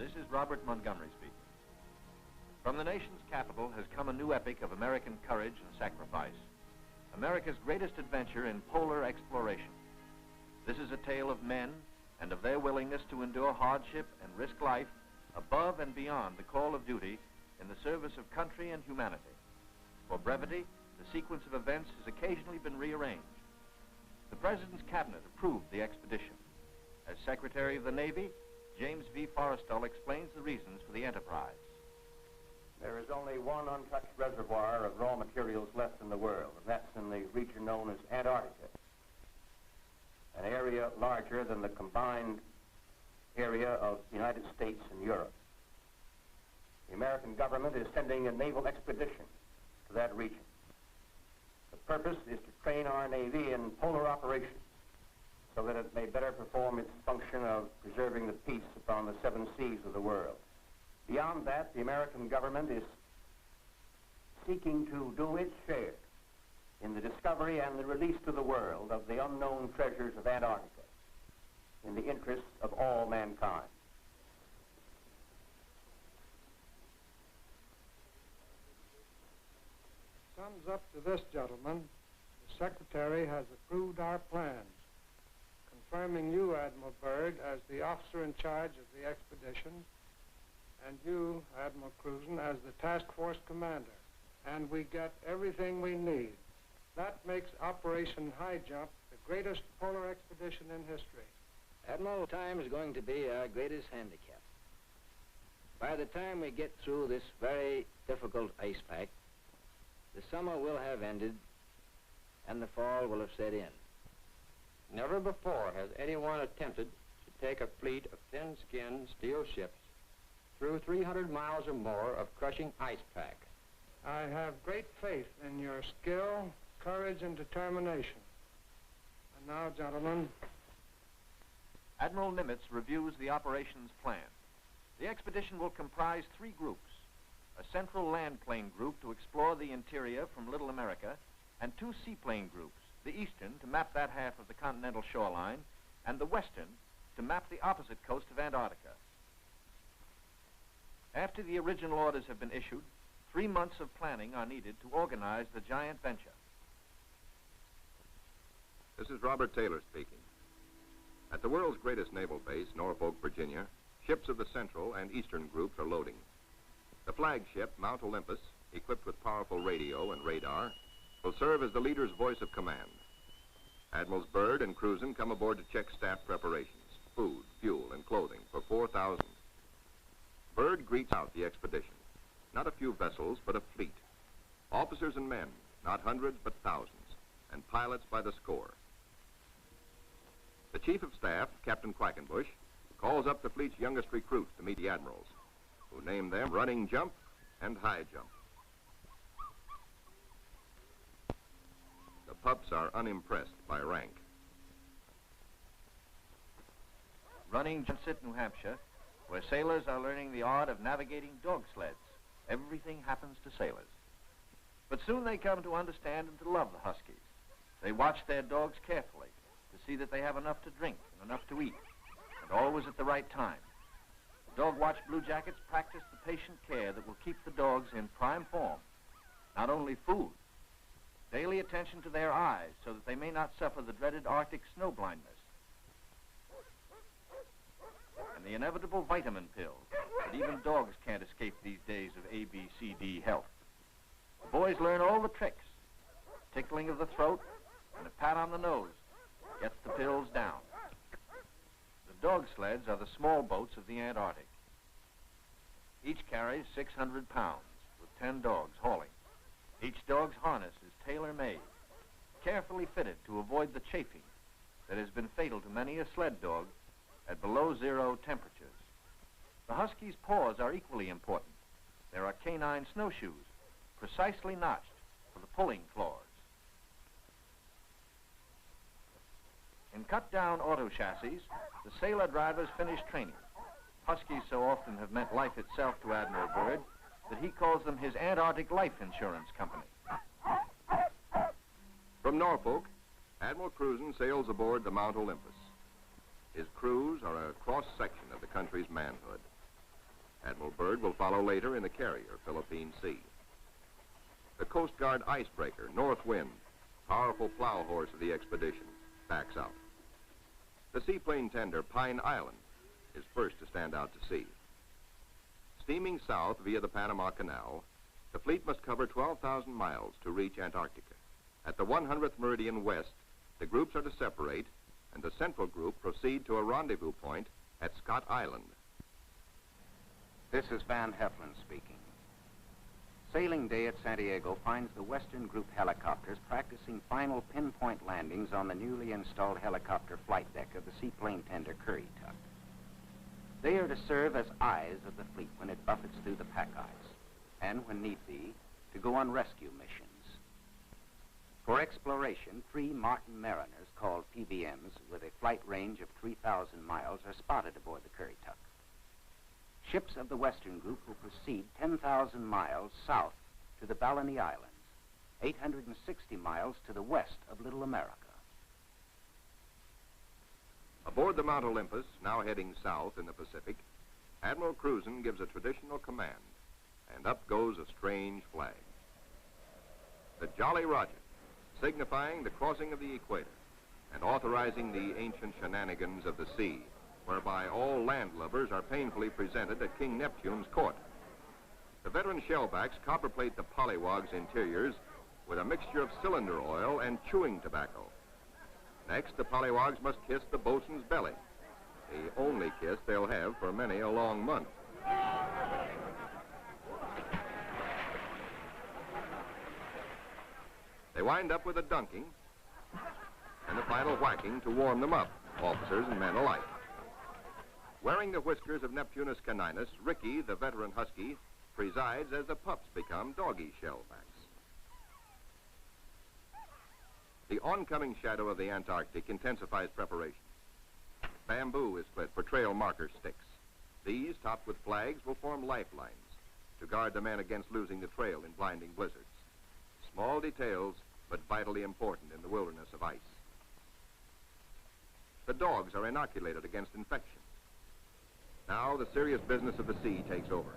This is Robert Montgomery speaking. From the nation's capital has come a new epic of American courage and sacrifice, America's greatest adventure in polar exploration. This is a tale of men and of their willingness to endure hardship and risk life above and beyond the call of duty in the service of country and humanity. For brevity, the sequence of events has occasionally been rearranged. The President's Cabinet approved the expedition. As Secretary of the Navy, James V. Forrestal explains the reasons for the enterprise. There is only one untouched reservoir of raw materials left in the world, and that's in the region known as Antarctica, an area larger than the combined area of the United States and Europe. The American government is sending a naval expedition to that region. The purpose is to train our Navy in polar operations so that it may better perform its function of preserving the peace upon the 7 seas of the world. Beyond that, the American government is seeking to do its share in the discovery and the release to the world of the unknown treasures of Antarctica in the interests of all mankind. Sums up to this, gentlemen. The Secretary has approved our plans, confirming you, Admiral Byrd, as the officer in charge of the expedition, and you, Admiral Cruzen, as the task force commander. And we get everything we need. That makes Operation HIGHJUMP the greatest polar expedition in history. Admiral, time is going to be our greatest handicap. By the time we get through this very difficult ice pack, the summer will have ended and the fall will have set in. Never before has anyone attempted to take a fleet of thin-skinned steel ships through 300 miles or more of crushing ice pack. I have great faith in your skill, courage, and determination. And now, gentlemen. Admiral Nimitz reviews the operations plan. The expedition will comprise 3 groups: a central land plane group to explore the interior from Little America, and 2 seaplane groups, the eastern to map that half of the continental shoreline, and the western to map the opposite coast of Antarctica. After the original orders have been issued, 3 months of planning are needed to organize the giant venture. This is Robert Taylor speaking. At the world's greatest naval base, Norfolk, Virginia, ships of the Central and Eastern groups are loading. The flagship, Mount Olympus, equipped with powerful radio and radar, will serve as the leader's voice of command. Admirals Byrd and Cruzen come aboard to check staff preparations, food, fuel, and clothing for 4,000. Byrd greets out the expedition. Not a few vessels, but a fleet. Officers and men, not hundreds, but thousands, and pilots by the score. The Chief of Staff, Captain Quackenbush, calls up the fleet's youngest recruits to meet the admirals, who name them Running Jump and High Jump. The pups are unimpressed by rank. Running Jump, New Hampshire, where sailors are learning the art of navigating dog sleds. Everything happens to sailors. But soon they come to understand and to love the Huskies. They watch their dogs carefully to see that they have enough to drink and enough to eat, and always at the right time. The dog watch bluejackets practice the patient care that will keep the dogs in prime form. Not only food, daily attention to their eyes so that they may not suffer the dreaded Arctic snow blindness, and the inevitable vitamin pills that even dogs can't escape these days of ABCD health. The boys learn all the tricks. Tickling of the throat and a pat on the nose gets the pills down. The dog sleds are the small boats of the Antarctic. Each carries 600 pounds, with 10 dogs hauling. Each dog's harness is tailor-made, carefully fitted to avoid the chafing that has been fatal to many a sled dog at below 0 temperatures. The Husky's paws are equally important. There are canine snowshoes, precisely notched for the pulling claws. In cut-down auto chassis, the sailor drivers finish training. Huskies so often have meant life itself to Admiral Byrd that he calls them his Antarctic Life Insurance Company. From Norfolk, Admiral Cruzen sails aboard the Mount Olympus. His crews are a cross-section of the country's manhood. Admiral Byrd will follow later in the carrier, Philippine Sea. The Coast Guard icebreaker, North Wind, powerful plow horse of the expedition, backs out. The seaplane tender, Pine Island, is first to stand out to sea. Steaming south via the Panama Canal, the fleet must cover 12,000 miles to reach Antarctica. At the 100th meridian west, the groups are to separate, and the central group proceed to a rendezvous point at Scott Island. This is Van Heflin speaking. Sailing day at Santiago finds the Western Group helicopters practicing final pinpoint landings on the newly installed helicopter flight deck of the seaplane tender Currituck. They are to serve as eyes of the fleet when it buffets through the pack ice, and when need be, to go on rescue missions. For exploration, 3 Martin Mariners, called PBMs, with a flight range of 3,000 miles, are spotted aboard the Currituck. Ships of the Western Group will proceed 10,000 miles south to the Balleny Islands, 860 miles to the west of Little America. Aboard the Mount Olympus, now heading south in the Pacific, Admiral Cruzen gives a traditional command, and up goes a strange flag. The Jolly Roger, signifying the crossing of the equator and authorizing the ancient shenanigans of the sea, whereby all landlubbers are painfully presented at King Neptune's court. The veteran shellbacks copperplate the pollywog's interiors with a mixture of cylinder oil and chewing tobacco. Next, the pollywogs must kiss the boatswain's belly, the only kiss they'll have for many a long month. They wind up with a dunking and a final whacking to warm them up, officers and men alike. Wearing the whiskers of Neptunus caninus, Ricky, the veteran husky, presides as the pups become doggy shellbacks. The oncoming shadow of the Antarctic intensifies preparation. Bamboo is split for trail marker sticks. These, topped with flags, will form lifelines to guard the men against losing the trail in blinding blizzards. Small details, but vitally important in the wilderness of ice. The dogs are inoculated against infection. Now the serious business of the sea takes over.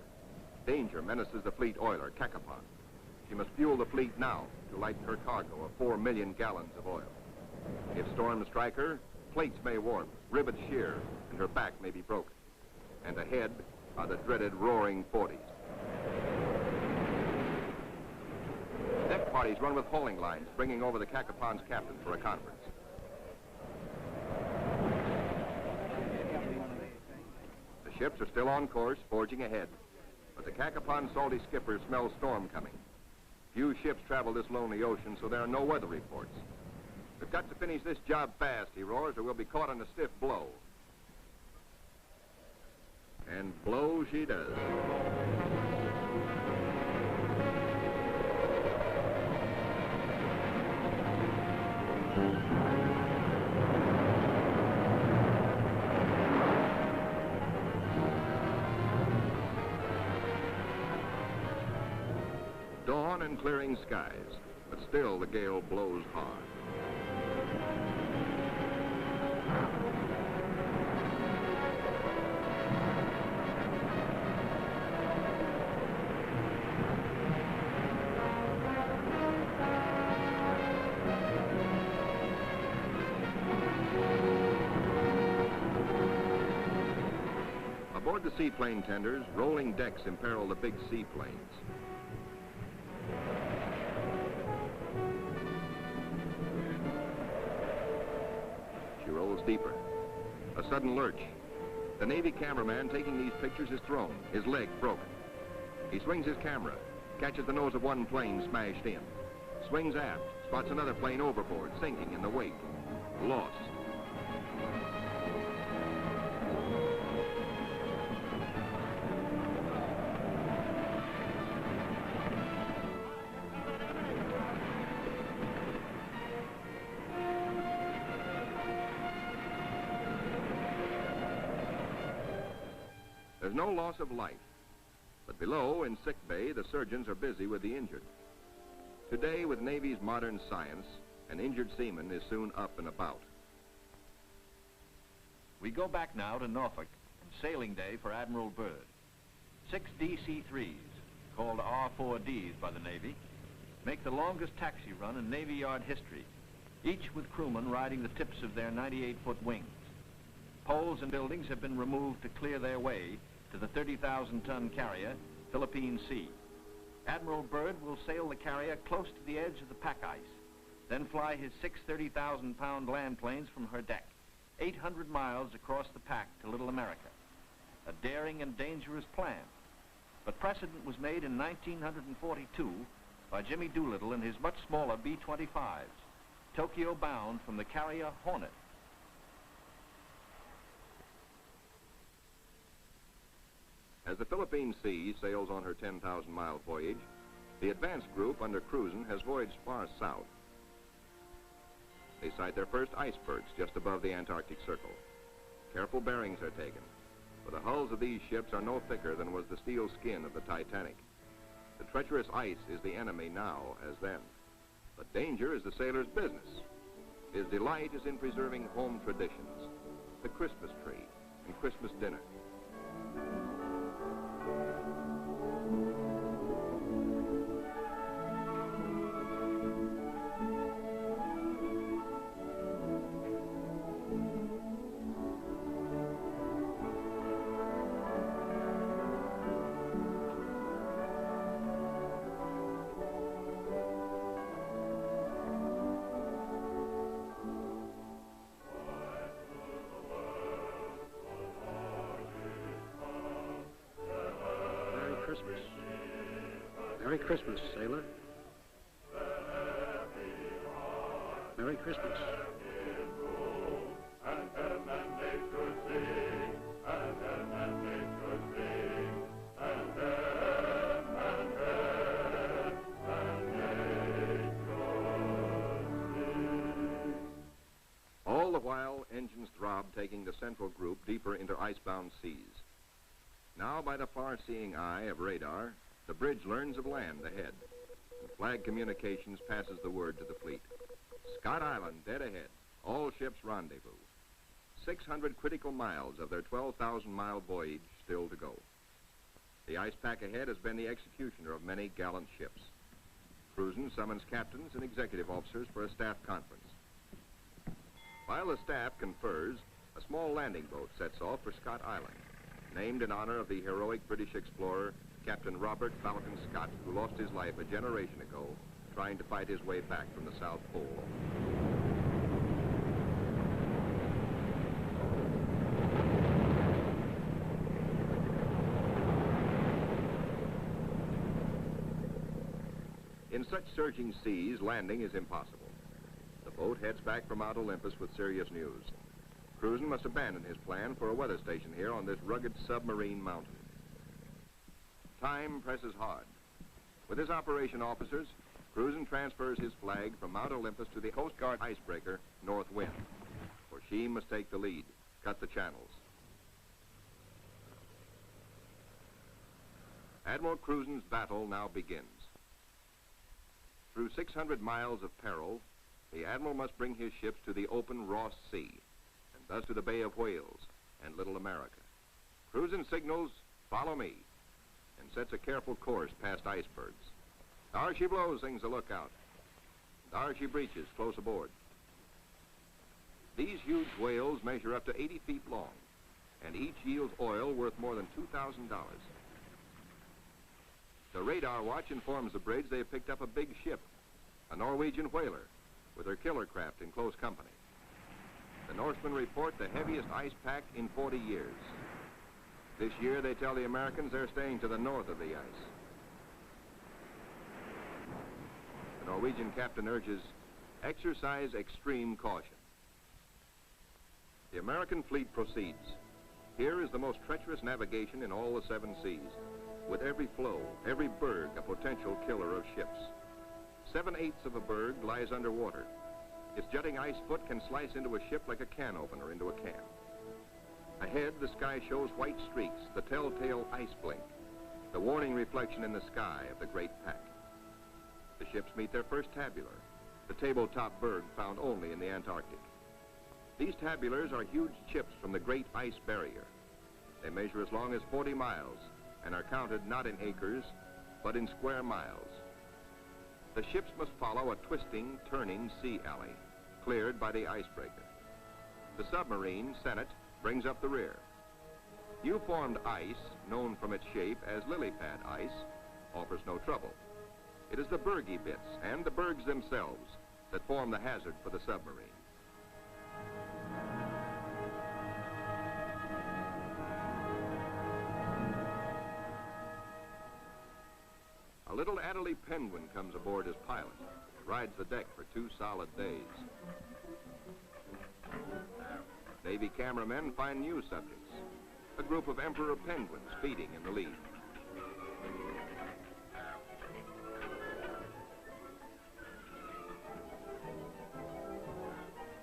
Danger menaces the fleet oiler, Cacapon. She must fuel the fleet now to lighten her cargo of 4 million gallons of oil. If storms strike her, plates may warp, rivets shear, and her back may be broken. And ahead are the dreaded roaring 40s. Deck parties run with hauling lines, bringing over the Cacapon's captain for a conference. The ships are still on course, forging ahead, but the Cacapon's salty skipper smells storm coming. Few ships travel this lonely ocean, so there are no weather reports. We've got to finish this job fast, he roars, or we'll be caught in a stiff blow. And blow she does. Dawn and clearing skies, but still the gale blows hard. Aboard the seaplane tenders, rolling decks imperil the big seaplanes. She rolls deeper. A sudden lurch. The Navy cameraman taking these pictures is thrown, his leg broken. He swings his camera, catches the nose of one plane smashed in, swings aft, spots another plane overboard, sinking in the wake. Lost. There's no loss of life, but below, in sick bay, the surgeons are busy with the injured. Today, with Navy's modern science, an injured seaman is soon up and about. We go back now to Norfolk and sailing day for Admiral Byrd. 6 DC-3s, called R4Ds by the Navy, make the longest taxi run in Navy Yard history, each with crewmen riding the tips of their 98-foot wings. Poles and buildings have been removed to clear their way to the 30,000-ton carrier, Philippine Sea. Admiral Byrd will sail the carrier close to the edge of the pack ice, then fly his 6 30,000-pound land planes from her deck, 800 miles across the pack to Little America. A daring and dangerous plan, but precedent was made in 1942 by Jimmy Doolittle in his much smaller B-25s, Tokyo-bound from the carrier Hornet. As the Philippine Sea sails on her 10,000-mile voyage, the advanced group under Cruzen has voyaged far south. They sight their first icebergs just above the Antarctic Circle. Careful bearings are taken, for the hulls of these ships are no thicker than was the steel skin of the Titanic. The treacherous ice is the enemy now as then, but danger is the sailor's business. His delight is in preserving home traditions, the Christmas tree and Christmas dinner. Merry Christmas, sailor. Merry Christmas. All the while, engines throb, taking the central group deeper into icebound seas. Now, by the far-seeing eye of radar, the bridge learns of land ahead, and flag communications passes the word to the fleet. Scott Island, dead ahead. All ships rendezvous. 600 critical miles of their 12,000-mile voyage still to go. The ice pack ahead has been the executioner of many gallant ships. Cruzen summons captains and executive officers for a staff conference. While the staff confers, a small landing boat sets off for Scott Island, named in honor of the heroic British explorer Captain Robert Falcon Scott, who lost his life a generation ago trying to fight his way back from the South Pole. In such surging seas, landing is impossible. The boat heads back for Mount Olympus with serious news. Cruzen must abandon his plan for a weather station here on this rugged submarine mountain. Time presses hard. With his operation officers, Cruzen transfers his flag from Mount Olympus to the Coast Guard icebreaker, North Wind, for she must take the lead, cut the channels. Admiral Cruzen's battle now begins. Through 600 miles of peril, the Admiral must bring his ships to the open Ross Sea, and thus to the Bay of Whales and Little America. Cruzen signals, "Follow me," and sets a careful course past icebergs. "There she blows," sings the lookout. "There she breaches," close aboard. These huge whales measure up to 80 feet long, and each yields oil worth more than $2,000. The radar watch informs the bridge they have picked up a big ship, a Norwegian whaler, with her killer craft in close company. The Norsemen report the heaviest ice pack in 40 years. This year, they tell the Americans they're staying to the north of the ice. The Norwegian captain urges, "Exercise extreme caution." The American fleet proceeds. Here is the most treacherous navigation in all the 7 seas, with every floe, every berg a potential killer of ships. 7/8 of a berg lies underwater. Its jutting ice foot can slice into a ship like a can opener into a can. Ahead, the sky shows white streaks, the telltale ice blink, the warning reflection in the sky of the great pack. The ships meet their first tabular, the tabletop berg found only in the Antarctic. These tabulars are huge chips from the great ice barrier. They measure as long as 40 miles and are counted not in acres, but in square miles. The ships must follow a twisting, turning sea alley, cleared by the icebreaker. The submarine, Senate, brings up the rear. New-formed ice, known from its shape as lily pad ice, offers no trouble. It is the bergy bits and the bergs themselves that form the hazard for the submarine. A little Adderley penguin comes aboard as pilot, rides the deck for 2 solid days. Navy cameramen find new subjects, a group of emperor penguins feeding in the lead.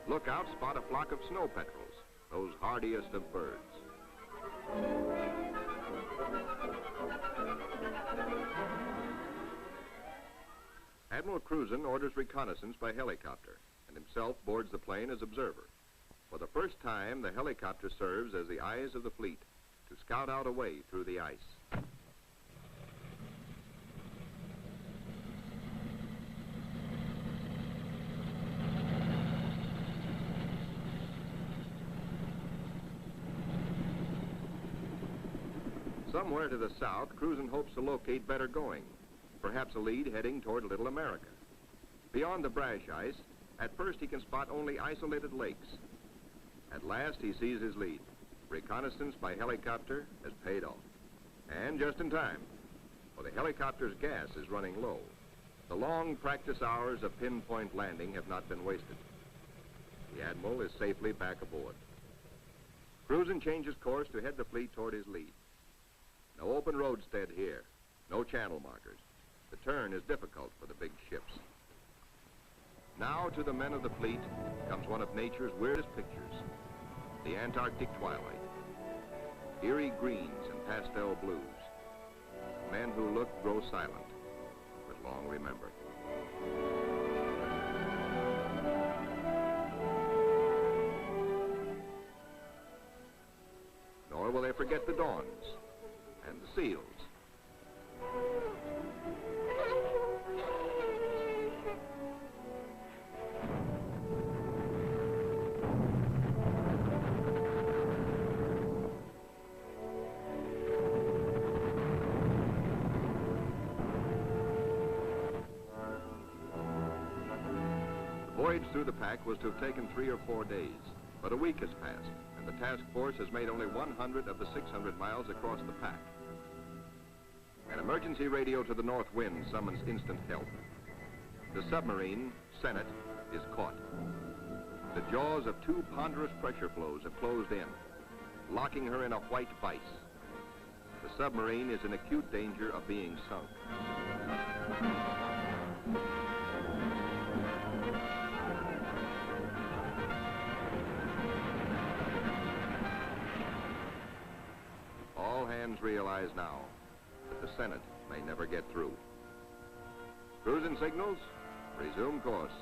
Lookouts spot a flock of snow petrels, those hardiest of birds. Admiral Cruzen orders reconnaissance by helicopter and himself boards the plane as observer. For the first time, the helicopter serves as the eyes of the fleet to scout out a way through the ice. Somewhere to the south, Cruzen hopes to locate better going, perhaps a lead heading toward Little America. Beyond the brash ice, at first he can spot only isolated lakes. At last he sees his lead. Reconnaissance by helicopter has paid off. And just in time, for the helicopter's gas is running low. The long practice hours of pinpoint landing have not been wasted. The Admiral is safely back aboard. Cruzen changes course to head the fleet toward his lead. No open roadstead here, no channel markers. The turn is difficult for the big ships. Now to the men of the fleet comes one of nature's weirdest pictures, the Antarctic twilight. Eerie greens and pastel blues. Men who look grow silent, but long remember. Nor will they forget the dawns and the seals. The voyage through the pack was to have taken 3 or 4 days, but a week has passed, and the task force has made only 100 of the 600 miles across the pack. An emergency radio to the north wind summons instant help. The submarine, Senate, is caught. The jaws of 2 ponderous pressure flows have closed in, locking her in a white vice. The submarine is in acute danger of being sunk. All hands realize now that the Senate may never get through. Cruzen signals, resume course.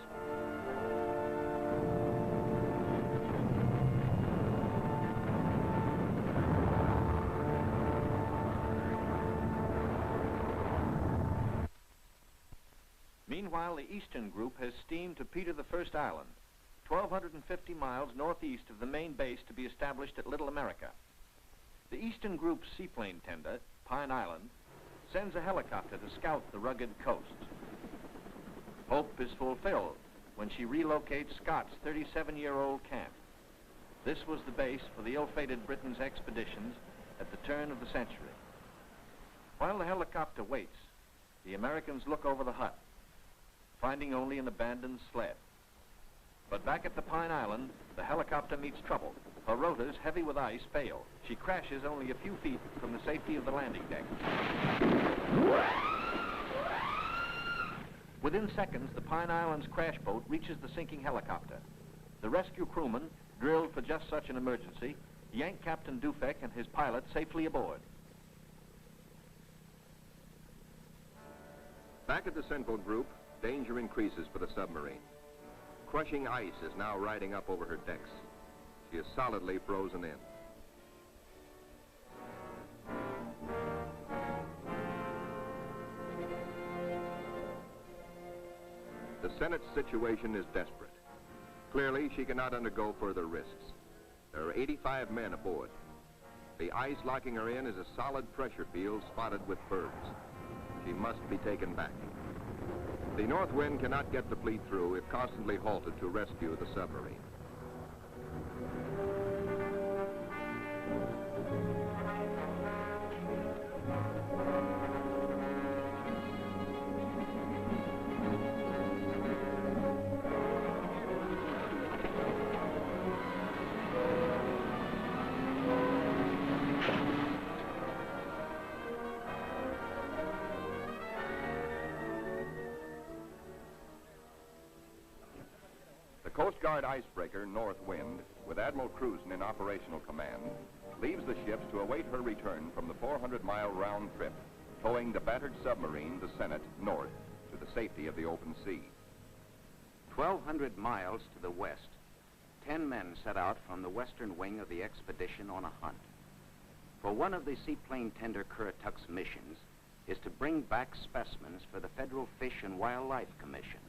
Meanwhile, the Eastern Group has steamed to Peter the First Island, 1,250 miles northeast of the main base to be established at Little America. The Eastern Group's seaplane tender, Pine Island, sends a helicopter to scout the rugged coast. Hope is fulfilled when she relocates Scott's 37-year-old camp. This was the base for the ill-fated Britain's expeditions at the turn of the century. While the helicopter waits, the Americans look over the hut, finding only an abandoned sled. But back at the Pine Island, the helicopter meets trouble. Her rotors, heavy with ice, fail. She crashes only a few feet from the safety of the landing deck. Within seconds, the Pine Island's crash boat reaches the sinking helicopter. The rescue crewmen, drilled for just such an emergency, yank Captain Dufek and his pilot safely aboard. Back at the Central Group, danger increases for the submarine. Crushing ice is now riding up over her decks. She is solidly frozen in. Senate's situation is desperate. Clearly, she cannot undergo further risks. There are 85 men aboard. The ice locking her in is a solid pressure field spotted with bergs. She must be taken back. The north wind cannot get the fleet through if constantly halted to rescue the submarine. The Coast Guard icebreaker, North Wind, with Admiral Cruzen in operational command, leaves the ships to await her return from the 400-mile round trip, towing the battered submarine, the Senate, north to the safety of the open sea. 1,200 miles to the west, 10 men set out from the western wing of the expedition on a hunt. For one of the seaplane tender Currituck's missions is to bring back specimens for the Federal Fish and Wildlife Commission.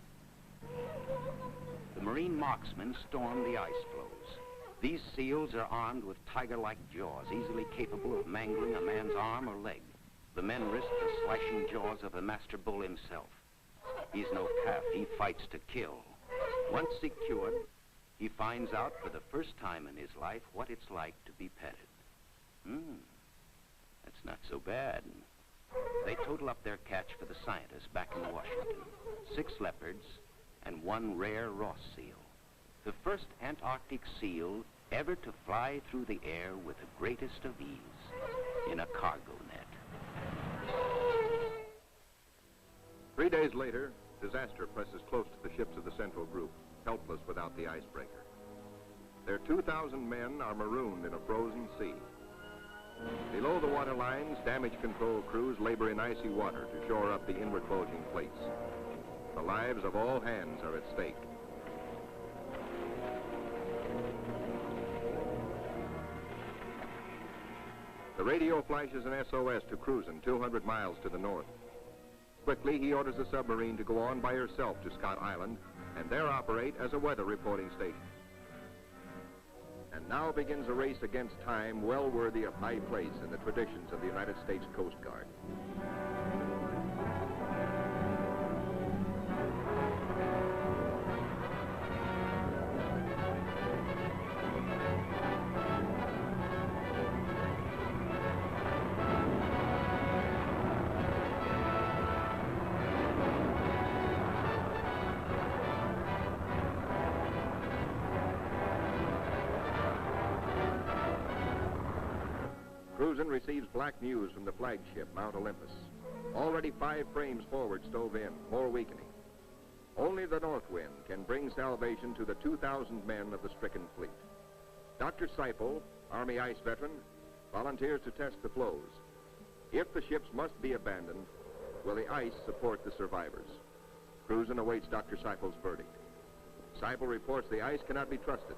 The marine marksmen storm the ice floes. These seals are armed with tiger-like jaws, easily capable of mangling a man's arm or leg. The men risk the slashing jaws of the master bull himself. He's no calf, he fights to kill. Once secured, he finds out for the first time in his life what it's like to be petted. That's not so bad. They total up their catch for the scientists back in Washington. 6 leopards and 1 rare Ross seal. The first Antarctic seal ever to fly through the air with the greatest of ease in a cargo net. 3 days later, disaster presses close to the ships of the Central Group, helpless without the icebreaker. Their 2,000 men are marooned in a frozen sea. Below the water lines, damage control crews labor in icy water to shore up the inward bulging plates. The lives of all hands are at stake. The radio flashes an SOS to Cruzen 200 miles to the north. Quickly, he orders the submarine to go on by herself to Scott Island and there operate as a weather reporting station. And now begins a race against time well worthy of high place in the traditions of the United States Coast Guard. Cruzen receives black news from the flagship, Mount Olympus. Already 5 frames forward stove in, more weakening. Only the north wind can bring salvation to the 2,000 men of the stricken fleet. Dr. Seipel, Army ice veteran, volunteers to test the floes. If the ships must be abandoned, will the ice support the survivors? Cruzen awaits Dr. Seipel's verdict. Seipel reports the ice cannot be trusted.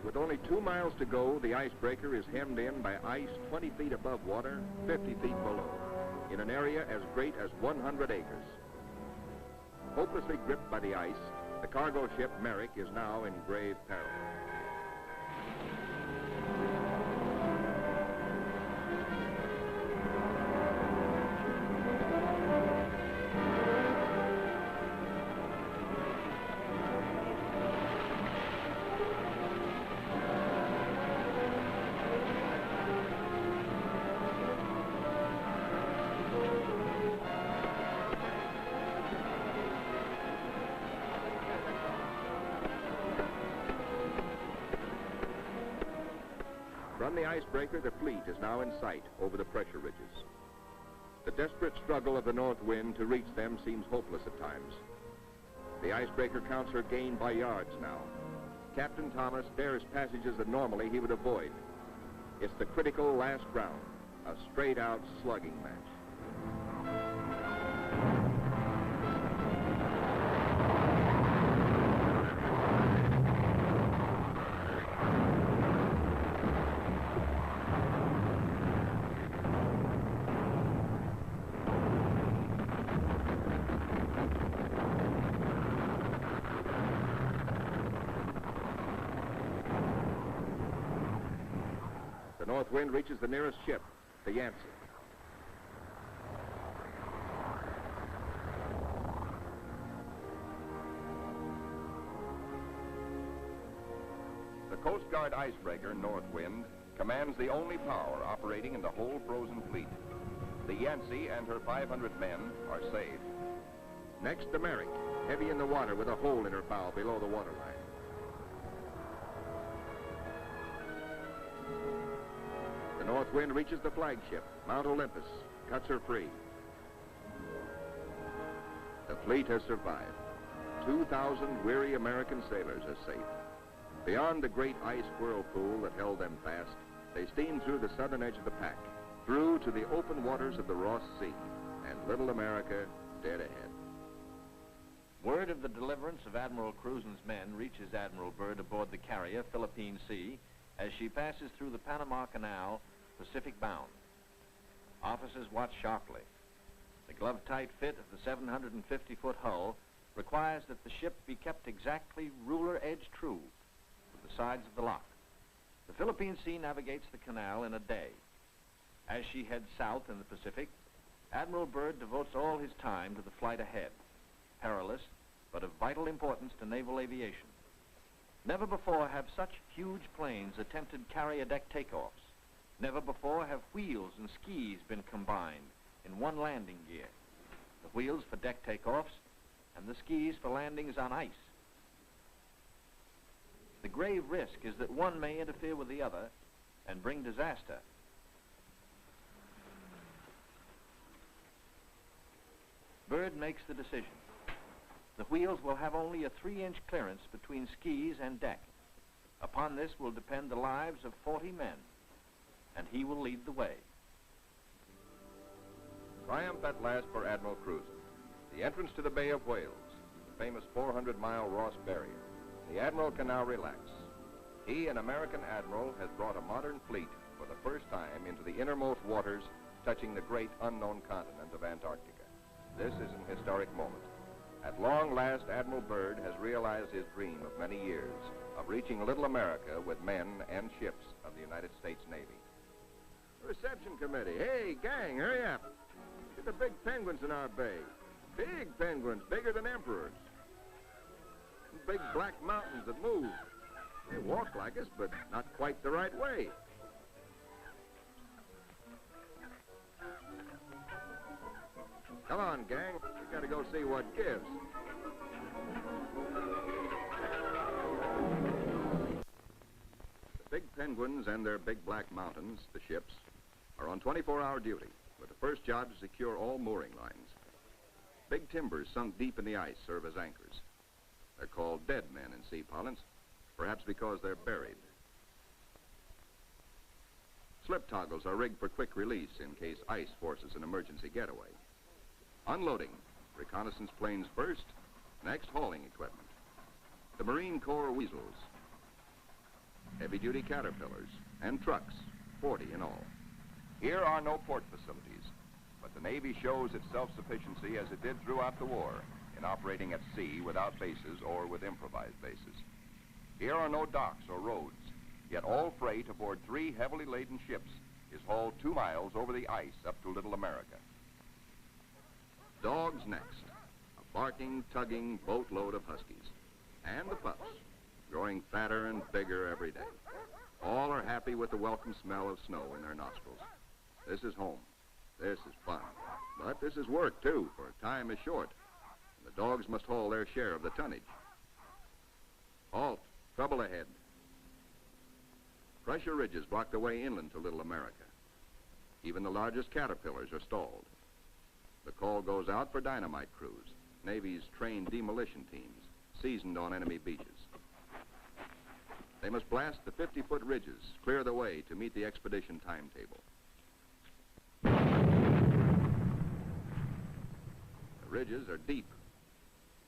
With only 2 miles to go, the icebreaker is hemmed in by ice 20 feet above water, 50 feet below, in an area as great as 100 acres. Hopelessly gripped by the ice, the cargo ship Merrick is now in grave peril. the icebreaker, the fleet is now in sight over the pressure ridges. The desperate struggle of the north wind to reach them seems hopeless at times. The icebreaker counts her gain by yards now. Captain Thomas dares passages that normally he would avoid. It's the critical last round, a straight-out slugging match. The north wind reaches the nearest ship, the Yancey. The Coast Guard icebreaker, North Wind, commands the only power operating in the whole frozen fleet. The Yancey and her 500 men are saved. Next, the Merrick, heavy in the water with a hole in her bow below the waterline. The north wind reaches the flagship, Mount Olympus, cuts her free. The fleet has survived. 2,000 weary American sailors are safe. Beyond the great ice whirlpool that held them fast, they steamed through the southern edge of the pack, through to the open waters of the Ross Sea, and little America dead ahead. Word of the deliverance of Admiral Cruzen's men reaches Admiral Byrd aboard the carrier Philippine Sea as she passes through the Panama Canal, Pacific bound. Officers watch sharply. The glove-tight fit of the 750-foot hull requires that the ship be kept exactly ruler-edge true to the sides of the lock. The Philippine Sea navigates the canal in a day. As she heads south in the Pacific, Admiral Byrd devotes all his time to the flight ahead, perilous but of vital importance to naval aviation. Never before have such huge planes attempted carrier deck takeoffs. Never before have wheels and skis been combined in one landing gear. The wheels for deck takeoffs and the skis for landings on ice. The grave risk is that one may interfere with the other and bring disaster. Byrd makes the decision. The wheels will have only a 3-inch clearance between skis and deck. Upon this will depend the lives of 40 men, and he will lead the way. Triumph at last for Admiral Cruzen. The entrance to the Bay of Whales, the famous 400-mile Ross Barrier. The Admiral can now relax. He, an American admiral, has brought a modern fleet for the first time into the innermost waters touching the great unknown continent of Antarctica. This is an historic moment. At long last, Admiral Byrd has realized his dream of many years of reaching little America with men and ships of the United States Navy. Reception committee. Hey, gang, hurry up. Get the big penguins in our bay. Big penguins, bigger than emperors. Big black mountains that move. They walk like us, but not quite the right way. Come on, gang. We gotta go see what gives. The big penguins and their big black mountains, the ships, are on 24-hour duty, with the first job to secure all mooring lines. Big timbers sunk deep in the ice serve as anchors. They're called dead men in sea parlance, perhaps because they're buried. Slip toggles are rigged for quick release in case ice forces an emergency getaway. Unloading, reconnaissance planes first, next hauling equipment. The Marine Corps weasels, heavy-duty caterpillars, and trucks, 40 in all. Here are no port facilities, but the Navy shows its self-sufficiency as it did throughout the war in operating at sea without bases or with improvised bases. Here are no docks or roads, yet all freight aboard 3 heavily laden ships is hauled 2 miles over the ice up to Little America. Dogs next, a barking, tugging boatload of huskies. And the pups, growing fatter and bigger every day. All are happy with the welcome smell of snow in their nostrils. This is home. This is fun. But this is work, too, for time is short. The dogs must haul their share of the tonnage. Halt. Trouble ahead. Pressure ridges block the way inland to Little America. Even the largest caterpillars are stalled. The call goes out for dynamite crews, Navy's trained demolition teams, seasoned on enemy beaches. They must blast the 50-foot ridges, clear the way to meet the expedition timetable. The ridges are deep.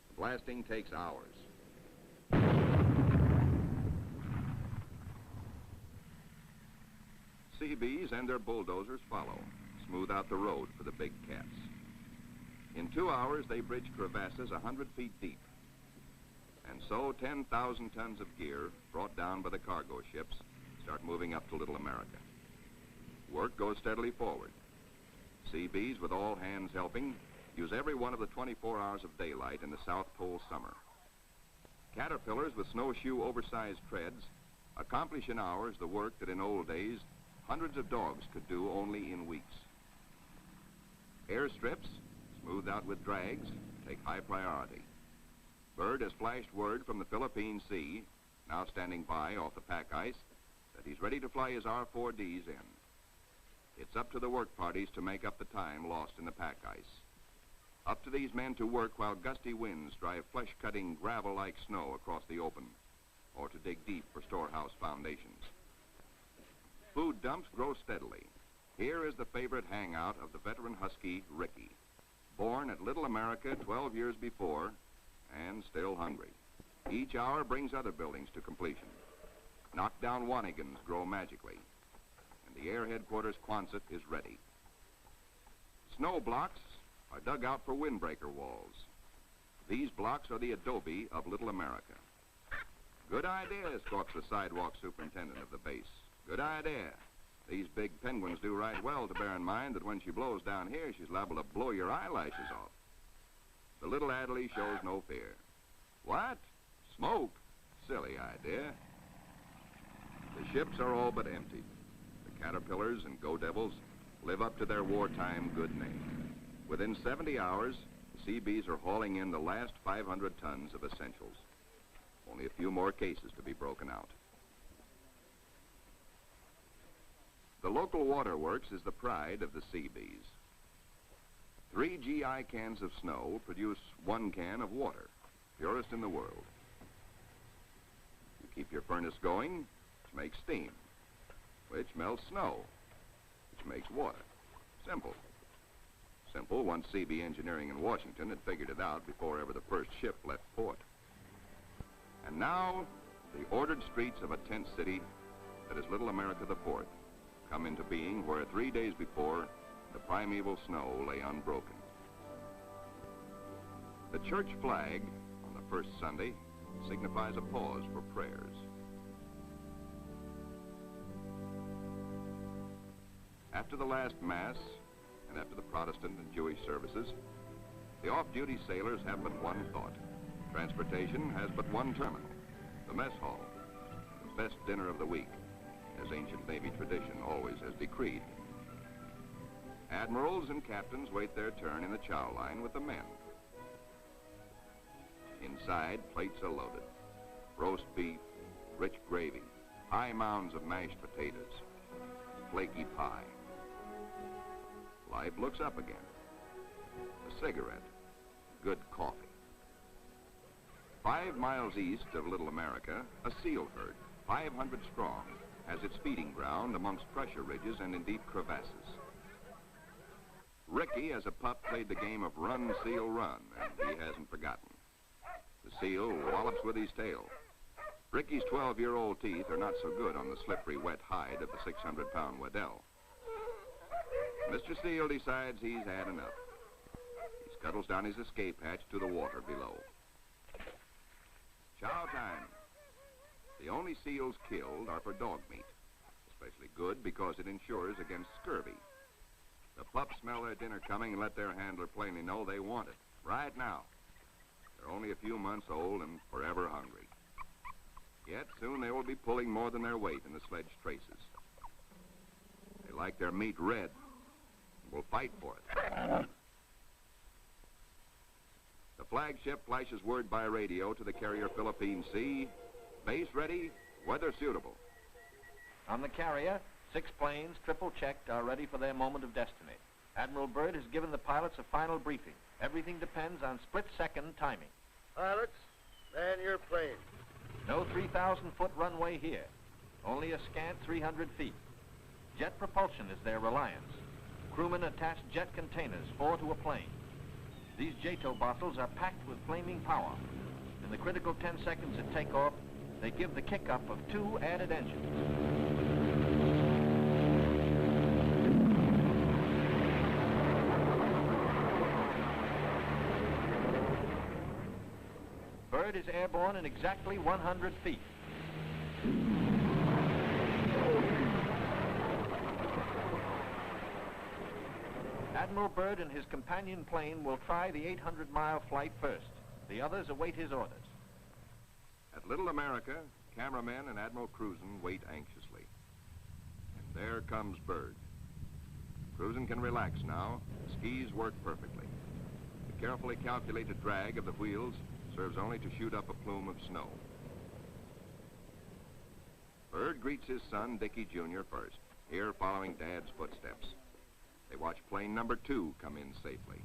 The blasting takes hours. Seabees and their bulldozers follow, smooth out the road for the big cats. In 2 hours, they bridge crevasses 100 feet deep. And so 10,000 tons of gear, brought down by the cargo ships, start moving up to Little America. Work goes steadily forward. Seabees, with all hands helping, use every one of the 24 hours of daylight in the South Pole summer. Caterpillars with snowshoe oversized treads accomplish in hours the work that in old days hundreds of dogs could do only in weeks. Airstrips, smoothed out with drags, take high priority. Byrd has flashed word from the Philippine Sea, now standing by off the pack ice, that he's ready to fly his R-4Ds in. It's up to the work parties to make up the time lost in the pack ice. Up to these men to work while gusty winds drive flesh-cutting gravel-like snow across the open, or to dig deep for storehouse foundations. Food dumps grow steadily. Here is the favorite hangout of the veteran husky, Ricky, born at Little America 12 years before, and still hungry. Each hour brings other buildings to completion. Knockdown Wanigans grow magically, and the Air Headquarters Quonset is ready. Snow blocks are dug out for windbreaker walls. These blocks are the adobe of Little America. Good idea, squawks the sidewalk superintendent of the base. Good idea. These big penguins do right well to bear in mind that when she blows down here, she's liable to blow your eyelashes off. The little Adderley shows no fear. What? Smoke? Silly idea. The ships are all but empty. The Caterpillars and Go Devils live up to their wartime good name. Within 70 hours, the Seabees are hauling in the last 500 tons of essentials. Only a few more cases to be broken out. The local waterworks is the pride of the Seabees. 3 GI cans of snow produce 1 can of water, purest in the world. You keep your furnace going, which makes steam, which melts snow, which makes water. Simple. Simple once CB Engineering in Washington had figured it out before ever the first ship left port. And now, the ordered streets of a tent city that is Little America the Fourth come into being where 3 days before, the primeval snow lay unbroken. The church flag on the first Sunday signifies a pause for prayers. After the last Mass, and after the Protestant and Jewish services, the off-duty sailors have but one thought. Transportation has but one terminal, the mess hall, the best dinner of the week, as ancient Navy tradition always has decreed. Admirals and captains wait their turn in the chow line with the men. Inside, plates are loaded. Roast beef, rich gravy, high mounds of mashed potatoes, flaky pie. Life looks up again. A cigarette, good coffee. 5 miles east of Little America, a seal herd, 500 strong, has its feeding ground amongst pressure ridges and in deep crevasses. Ricky, as a pup, played the game of run, seal, run, and he hasn't forgotten. The seal wallops with his tail. Ricky's 12-year-old teeth are not so good on the slippery, wet hide of the 600-pound Waddell. Mr. Seal decides he's had enough. He scuttles down his escape hatch to the water below. Chow time. The only seals killed are for dog meat, especially good because it insures against scurvy. The pups smell their dinner coming and let their handler plainly know they want it, right now. They're only a few months old and forever hungry. Yet soon they will be pulling more than their weight in the sledge traces. They like their meat red and will fight for it. The flagship flashes word by radio to the carrier Philippine Sea, base ready, weather suitable. On the carrier, 6 planes, triple-checked, are ready for their moment of destiny. Admiral Byrd has given the pilots a final briefing. Everything depends on split-second timing. Pilots, man your plane. No 3,000-foot runway here. Only a scant 300 feet. Jet propulsion is their reliance. Crewmen attach jet containers, 4 to a plane. These JATO bottles are packed with flaming power. In the critical 10 seconds at takeoff, they give the kick-up of 2 added engines. Byrd is airborne in exactly 100 feet. Admiral Byrd and his companion plane will try the 800-mile flight first. The others await his orders. At Little America, cameramen and Admiral Cruzen wait anxiously. And there comes Byrd. Cruzen can relax now. The skis work perfectly. The carefully calculated drag of the wheels serves only to shoot up a plume of snow. Byrd greets his son, Dickie Jr. first, here following Dad's footsteps. They watch plane number 2 come in safely.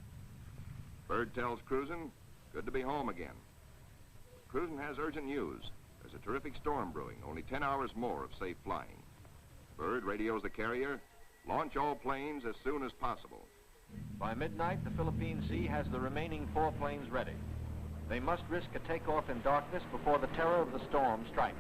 Byrd tells Cruzen, good to be home again. Cruzen has urgent news. There's a terrific storm brewing, only 10 hours more of safe flying. Byrd radios the carrier, launch all planes as soon as possible. By midnight, the Philippine Sea has the remaining 4 planes ready. They must risk a takeoff in darkness before the terror of the storm strikes.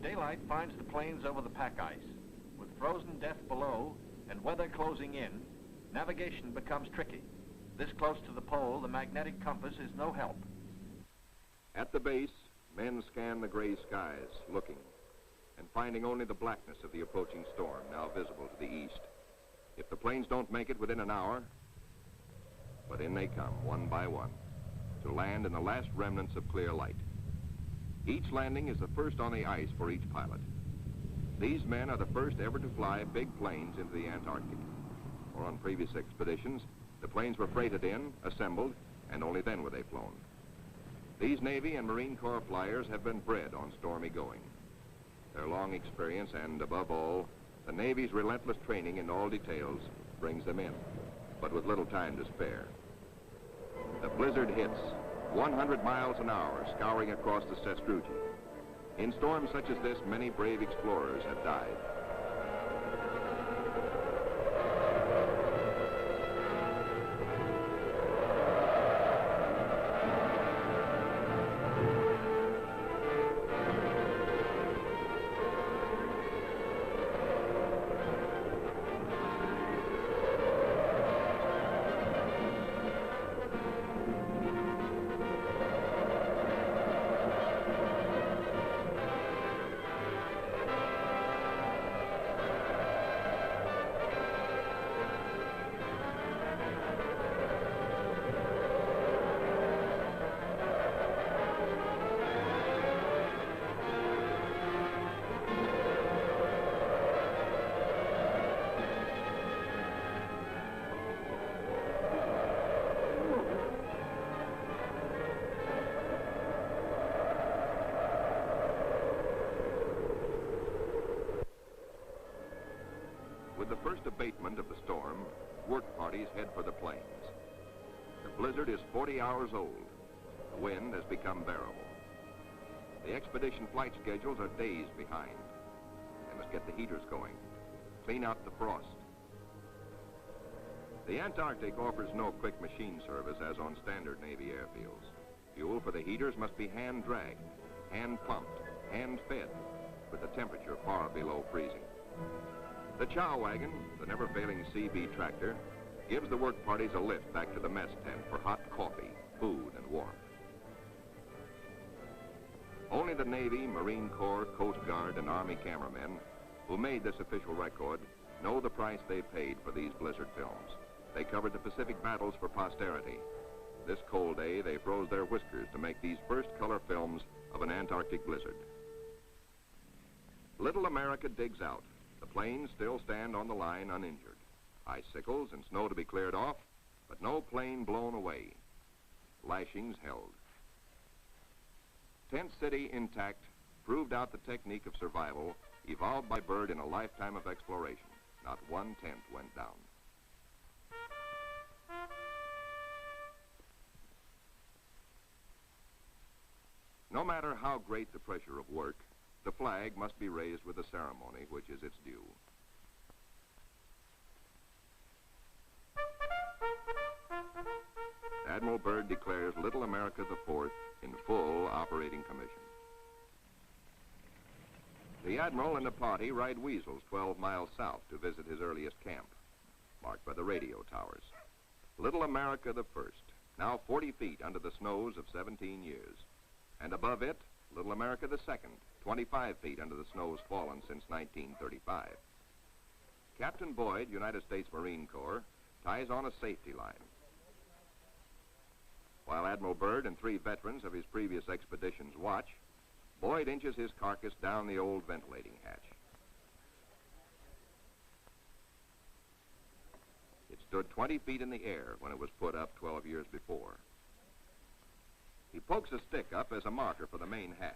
Daylight finds the planes over the pack ice. With frozen death below and weather closing in, navigation becomes tricky. This close to the pole, the magnetic compass is no help. At the base, men scan the gray skies, looking, and finding only the blackness of the approaching storm, now visible to the east. If the planes don't make it within an hour, but in they come, one by one, to land in the last remnants of clear light. Each landing is the first on the ice for each pilot. These men are the first ever to fly big planes into the Antarctic. Or on previous expeditions, the planes were freighted in, assembled, and only then were they flown. These Navy and Marine Corps flyers have been bred on stormy going. Their long experience and, above all, the Navy's relentless training in all details brings them in, but with little time to spare. The blizzard hits, 100 miles an hour, scouring across the sastrugi. In storms such as this, many brave explorers have died. With the first abatement of the storm, work parties head for the plains. The blizzard is 40 hours old. The wind has become bearable. The expedition flight schedules are days behind. They must get the heaters going, clean out the frost. The Antarctic offers no quick machine service as on standard Navy airfields. Fuel for the heaters must be hand-dragged, hand-pumped, hand-fed, with the temperature far below freezing. The chow wagon, the never-failing CB tractor, gives the work parties a lift back to the mess tent for hot coffee, food, and warmth. Only the Navy, Marine Corps, Coast Guard, and Army cameramen who made this official record know the price they paid for these blizzard films. They covered the Pacific battles for posterity. This cold day, they froze their whiskers to make these first color films of an Antarctic blizzard. Little America digs out. The planes still stand on the line uninjured. Icicles and snow to be cleared off, but no plane blown away. Lashings held. Tent City intact proved out the technique of survival evolved by Byrd in a lifetime of exploration. Not one tent went down. No matter how great the pressure of work, the flag must be raised with a ceremony which is its due. Admiral Byrd declares Little America IV in full operating commission. The Admiral and the party ride Weasels 12 miles south to visit his earliest camp, marked by the radio towers. Little America I, now 40 feet under the snows of 17 years. And above it, Little America II, 25 feet under the snows fallen since 1935. Captain Boyd, United States Marine Corps, ties on a safety line, while Admiral Byrd and 3 veterans of his previous expeditions watch. Boyd inches his carcass down the old ventilating hatch. It stood 20 feet in the air when it was put up 12 years before. He pokes a stick up as a marker for the main hatch.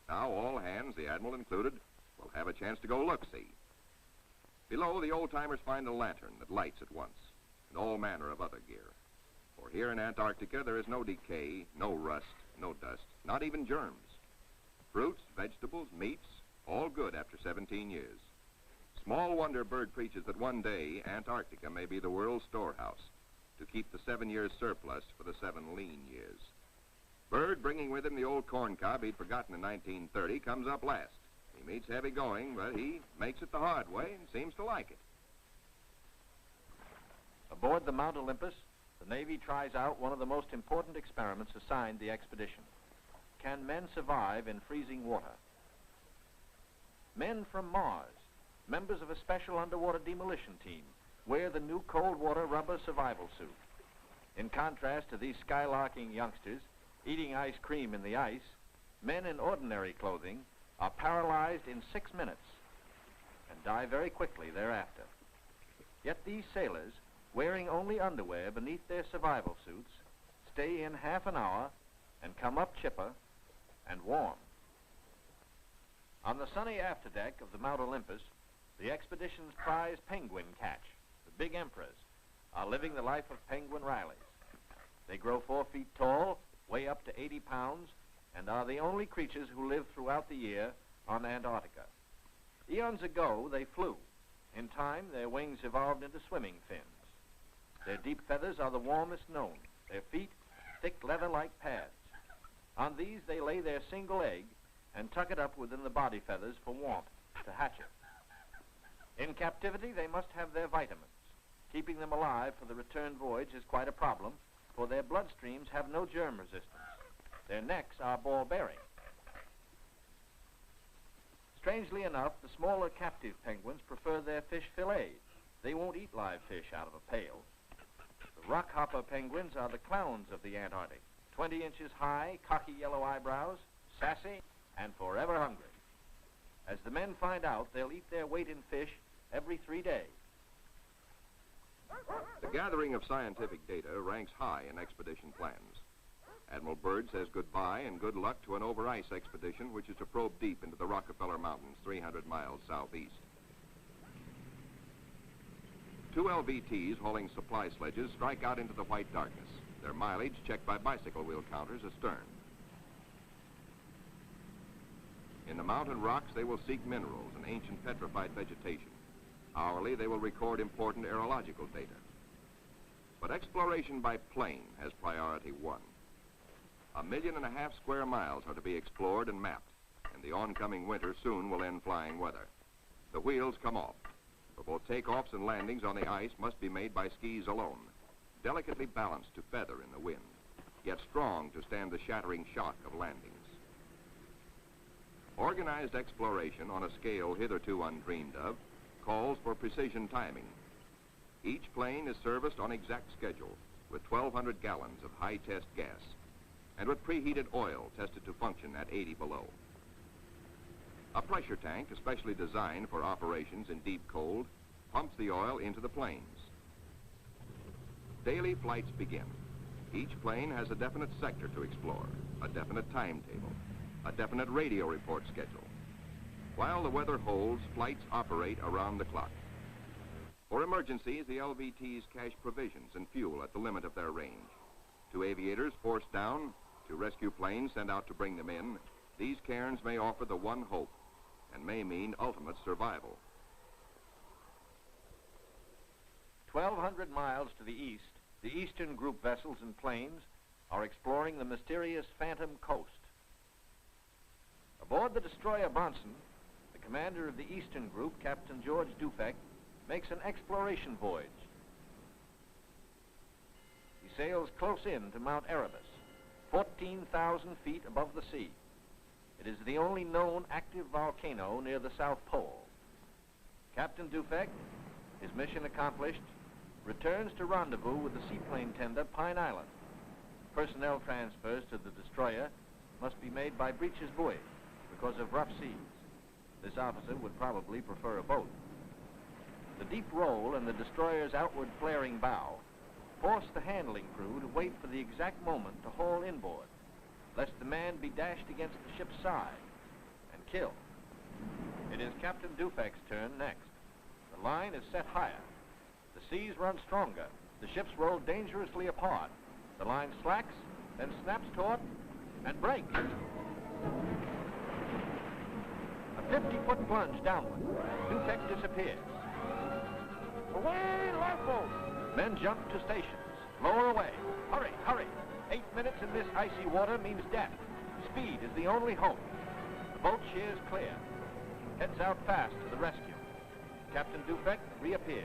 Now all hands, the Admiral included, will have a chance to go look-see. Below, the old-timers find a lantern that lights at once, and all manner of other gear. For here in Antarctica, there is no decay, no rust, no dust, not even germs. Fruits, vegetables, meats, all good after 17 years. Small wonder Byrd preaches that one day Antarctica may be the world's storehouse to keep the 7 years surplus for the 7 lean years. Byrd, bringing with him the old corn cob he'd forgotten in 1930, comes up last. He meets heavy going, but he makes it the hard way and seems to like it. Aboard the Mount Olympus, the Navy tries out one of the most important experiments assigned the expedition. Can men survive in freezing water? Men from Mars, members of a special underwater demolition team, wear the new cold water rubber survival suit. In contrast to these skylarking youngsters eating ice cream in the ice, men in ordinary clothing are paralyzed in 6 minutes and die very quickly thereafter. Yet these sailors, wearing only underwear beneath their survival suits, stay in half an hour and come up chipper and warm. On the sunny afterdeck of the Mount Olympus, the expedition's prize penguin catch, the big emperors, are living the life of penguin Rileys. They grow 4 feet tall, weigh up to 80 pounds, and are the only creatures who live throughout the year on Antarctica. Eons ago, they flew. In time, their wings evolved into swimming fins. Their deep feathers are the warmest known. Their feet, thick leather-like pads. On these, they lay their single egg and tuck it up within the body feathers for warmth, to hatch it. In captivity, they must have their vitamins. Keeping them alive for the return voyage is quite a problem, for their bloodstreams have no germ resistance. Their necks are ball-bearing. Strangely enough, the smaller captive penguins prefer their fish fillets. They won't eat live fish out of a pail. The rockhopper penguins are the clowns of the Antarctic, 20 inches high, cocky yellow eyebrows, sassy, and forever hungry. As the men find out, they'll eat their weight in fish every 3 days. The gathering of scientific data ranks high in expedition plans. Admiral Byrd says goodbye and good luck to an over-ice expedition which is to probe deep into the Rockefeller Mountains 300 miles southeast. 2 LVTs hauling supply sledges strike out into the white darkness, their mileage checked by bicycle wheel counters astern. In the mountain rocks, they will seek minerals and ancient petrified vegetation. Hourly, they will record important aerological data. But exploration by plane has priority 1. 1.5 million square miles are to be explored and mapped, and the oncoming winter soon will end flying weather. The wheels come off, for both takeoffs and landings on the ice must be made by skis alone, delicately balanced to feather in the wind, yet strong to stand the shattering shock of landings. Organized exploration on a scale hitherto undreamed of calls for precision timing. Each plane is serviced on exact schedule with 1,200 gallons of high-test gas and with preheated oil tested to function at 80 below. A pressure tank, especially designed for operations in deep cold, pumps the oil into the planes. Daily flights begin. Each plane has a definite sector to explore, a definite timetable, a definite radio report schedule. While the weather holds, flights operate around the clock. For emergencies, the LVTs cache provisions and fuel at the limit of their range. To aviators forced down, to rescue planes sent out to bring them in, these cairns may offer the one hope and may mean ultimate survival. 1,200 miles to the east, the Eastern Group vessels and planes are exploring the mysterious Phantom Coast. Aboard the destroyer Bronson, the commander of the Eastern Group, Captain George Dufek, makes an exploration voyage. He sails close in to Mount Erebus, 14,000 feet above the sea. It is the only known active volcano near the South Pole. Captain Dufek, his mission accomplished, returns to rendezvous with the seaplane tender Pine Island. Personnel transfers to the destroyer must be made by breeches buoy because of rough seas. This officer would probably prefer a boat. The deep roll and the destroyer's outward flaring bow force the handling crew to wait for the exact moment to haul inboard, lest the man be dashed against the ship's side and killed. It is Captain Dufek's turn next. The line is set higher. The seas run stronger. The ships roll dangerously apart. The line slacks, then snaps taut and breaks. A 50-foot plunge downward. Dufek disappears. Away, lifeboat! Men jump to stations. Lower away. Hurry, hurry. 8 minutes in this icy water means death. Speed is the only hope. The boat sheers clear. Heads out fast to the rescue. Captain Dufek reappears.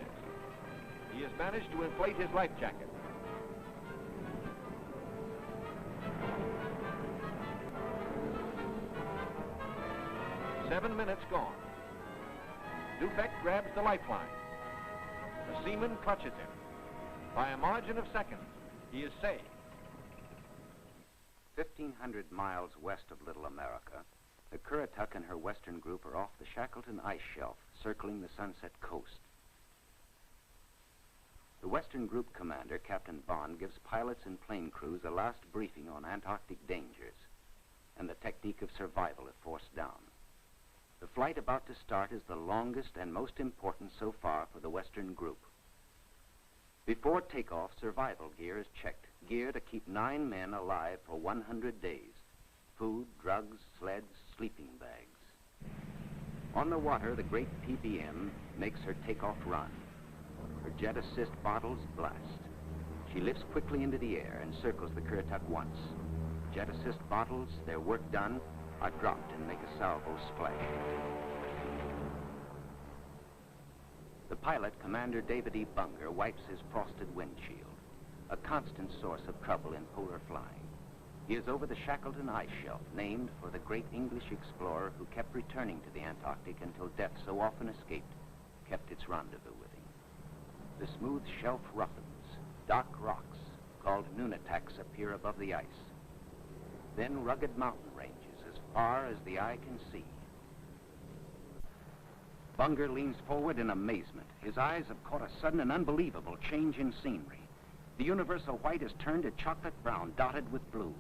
He has managed to inflate his life jacket. Seven minutes gone. Dufek grabs the lifeline. The seaman clutches him. By a margin of seconds, he is saved. 1,500 miles west of Little America, the Currituck and her western group are off the Shackleton ice shelf, circling the Sunset Coast. The western group commander, Captain Bond, gives pilots and plane crews a last briefing on Antarctic dangers and the technique of survival if forced down. The flight about to start is the longest and most important so far for the western group. Before takeoff, survival gear is checked. Gear to keep 9 men alive for 100 days. Food, drugs, sleds, sleeping bags. On the water, the great PBM makes her takeoff run. Her jet assist bottles blast. She lifts quickly into the air and circles the Currituck once. Jet assist bottles, their work done, are dropped and make a salvo splash. The pilot, Commander David E. Bunger, wipes his frosted windshield, a constant source of trouble in polar flying. He is over the Shackleton ice shelf, named for the great English explorer who kept returning to the Antarctic until death, so often escaped, kept its rendezvous with him. The smooth shelf roughens. Dark rocks, called nunataks, appear above the ice. Then rugged mountain ranges as far as the eye can see. Bunger leans forward in amazement. His eyes have caught a sudden and unbelievable change in scenery. The universal white has turned to chocolate brown, dotted with blue.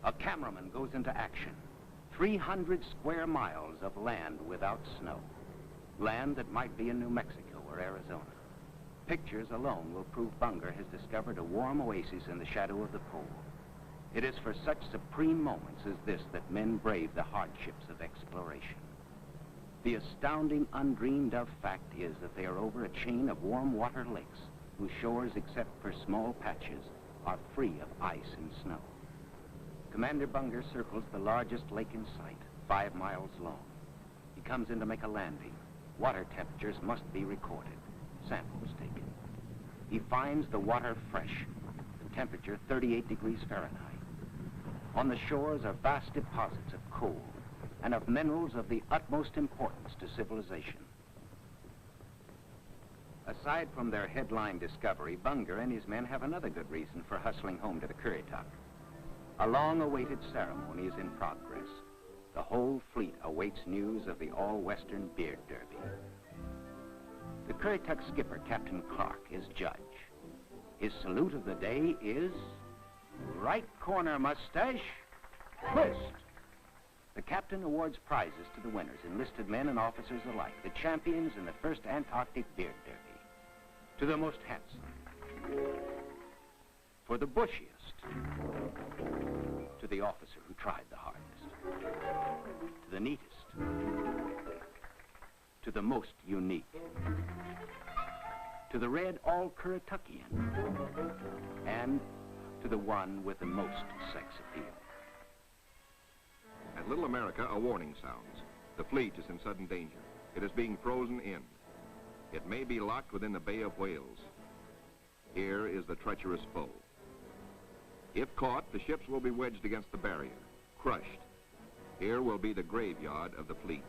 A cameraman goes into action. 300 square miles of land without snow. Land that might be in New Mexico or Arizona. Pictures alone will prove Bunger has discovered a warm oasis in the shadow of the pole. It is for such supreme moments as this that men brave the hardships of exploration. The astounding, undreamed-of fact is that they are over a chain of warm water lakes whose shores, except for small patches, are free of ice and snow. Commander Bunger circles the largest lake in sight, 5 miles long. He comes in to make a landing. Water temperatures must be recorded. Samples taken. He finds the water fresh, the temperature 38 degrees Fahrenheit. On the shores are vast deposits of coal and of minerals of the utmost importance to civilization. Aside from their headline discovery, Bunger and his men have another good reason for hustling home to the Currituck. A long-awaited ceremony is in progress. The whole fleet awaits news of the all-Western Beard Derby. The Currituck skipper, Captain Clark, is judge. His salute of the day is... right corner, mustache, twist. The captain awards prizes to the winners, enlisted men and officers alike, the champions in the first Antarctic Beard Derby. To the most handsome, for the bushiest, to the officer who tried the hardest, to the neatest, to the most unique, to the red all-Currituckian, and to the one with the most sex appeal. At Little America, a warning sounds. The fleet is in sudden danger. It is being frozen in. It may be locked within the Bay of Whales. Here is the treacherous foe. If caught, the ships will be wedged against the barrier, crushed. Here will be the graveyard of the fleet.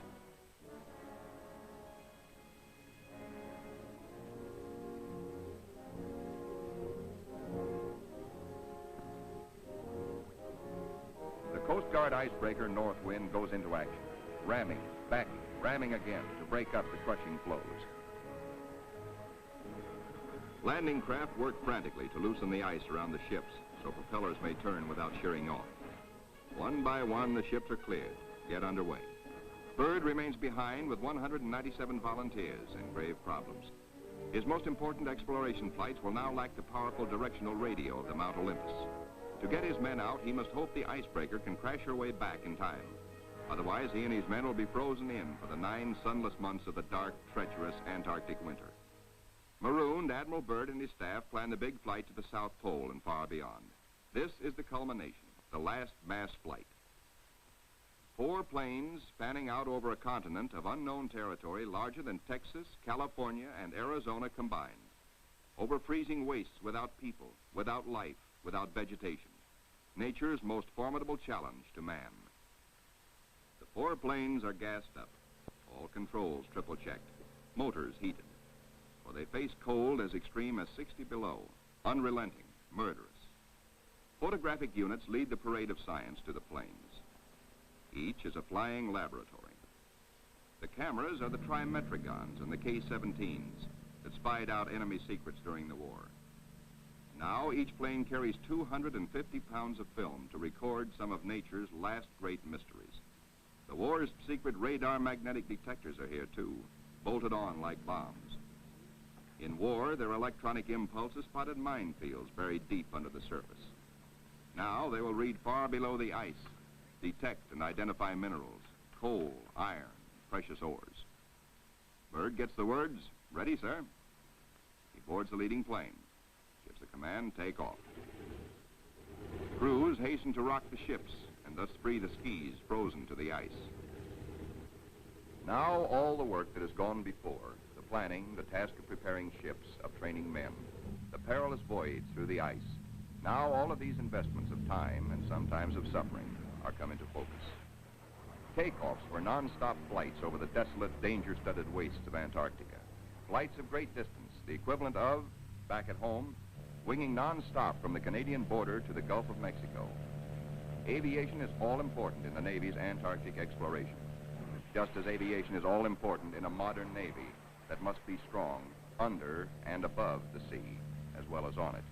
The Coast Guard icebreaker Northwind goes into action, ramming, backing, ramming again to break up the crushing floes. Landing craft work frantically to loosen the ice around the ships so propellers may turn without shearing off. One by one, the ships are cleared. Get underway. Byrd remains behind with 197 volunteers in grave problems. His most important exploration flights will now lack the powerful directional radio of the Mount Olympus. To get his men out, he must hope the icebreaker can crash her way back in time. Otherwise, he and his men will be frozen in for the 9 sunless months of the dark, treacherous Antarctic winter. Marooned, Admiral Byrd and his staff plan the big flight to the South Pole and far beyond. This is the culmination, the last mass flight. 4 planes spanning out over a continent of unknown territory larger than Texas, California, and Arizona combined. Over freezing wastes without people, without life, without vegetation. Nature's most formidable challenge to man. The 4 planes are gassed up. All controls triple-checked. Motors heated. For they face cold as extreme as 60 below, unrelenting, murderous. Photographic units lead the parade of science to the planes. Each is a flying laboratory. The cameras are the trimetragons and the K-17s that spied out enemy secrets during the war. Now each plane carries 250 pounds of film to record some of nature's last great mysteries. The war's secret radar magnetic detectors are here too, bolted on like bombs. In war, their electronic impulses spotted minefields buried deep under the surface. Now they will read far below the ice, detect and identify minerals, coal, iron, precious ores. Byrd gets the words, "Ready, sir." He boards the leading plane, gives the command, "Take off." Crews hasten to rock the ships and thus free the skis frozen to the ice. Now all the work that has gone before, the planning, the task of preparing ships, of training men, the perilous voyage through the ice, now all of these investments of time and sometimes of suffering are come into focus. Takeoffs were non-stop flights over the desolate, danger-studded wastes of Antarctica. Flights of great distance, the equivalent of, back at home, winging non-stop from the Canadian border to the Gulf of Mexico. Aviation is all important in the Navy's Antarctic exploration, just as aviation is all important in a modern Navy that must be strong under and above the sea, as well as on it.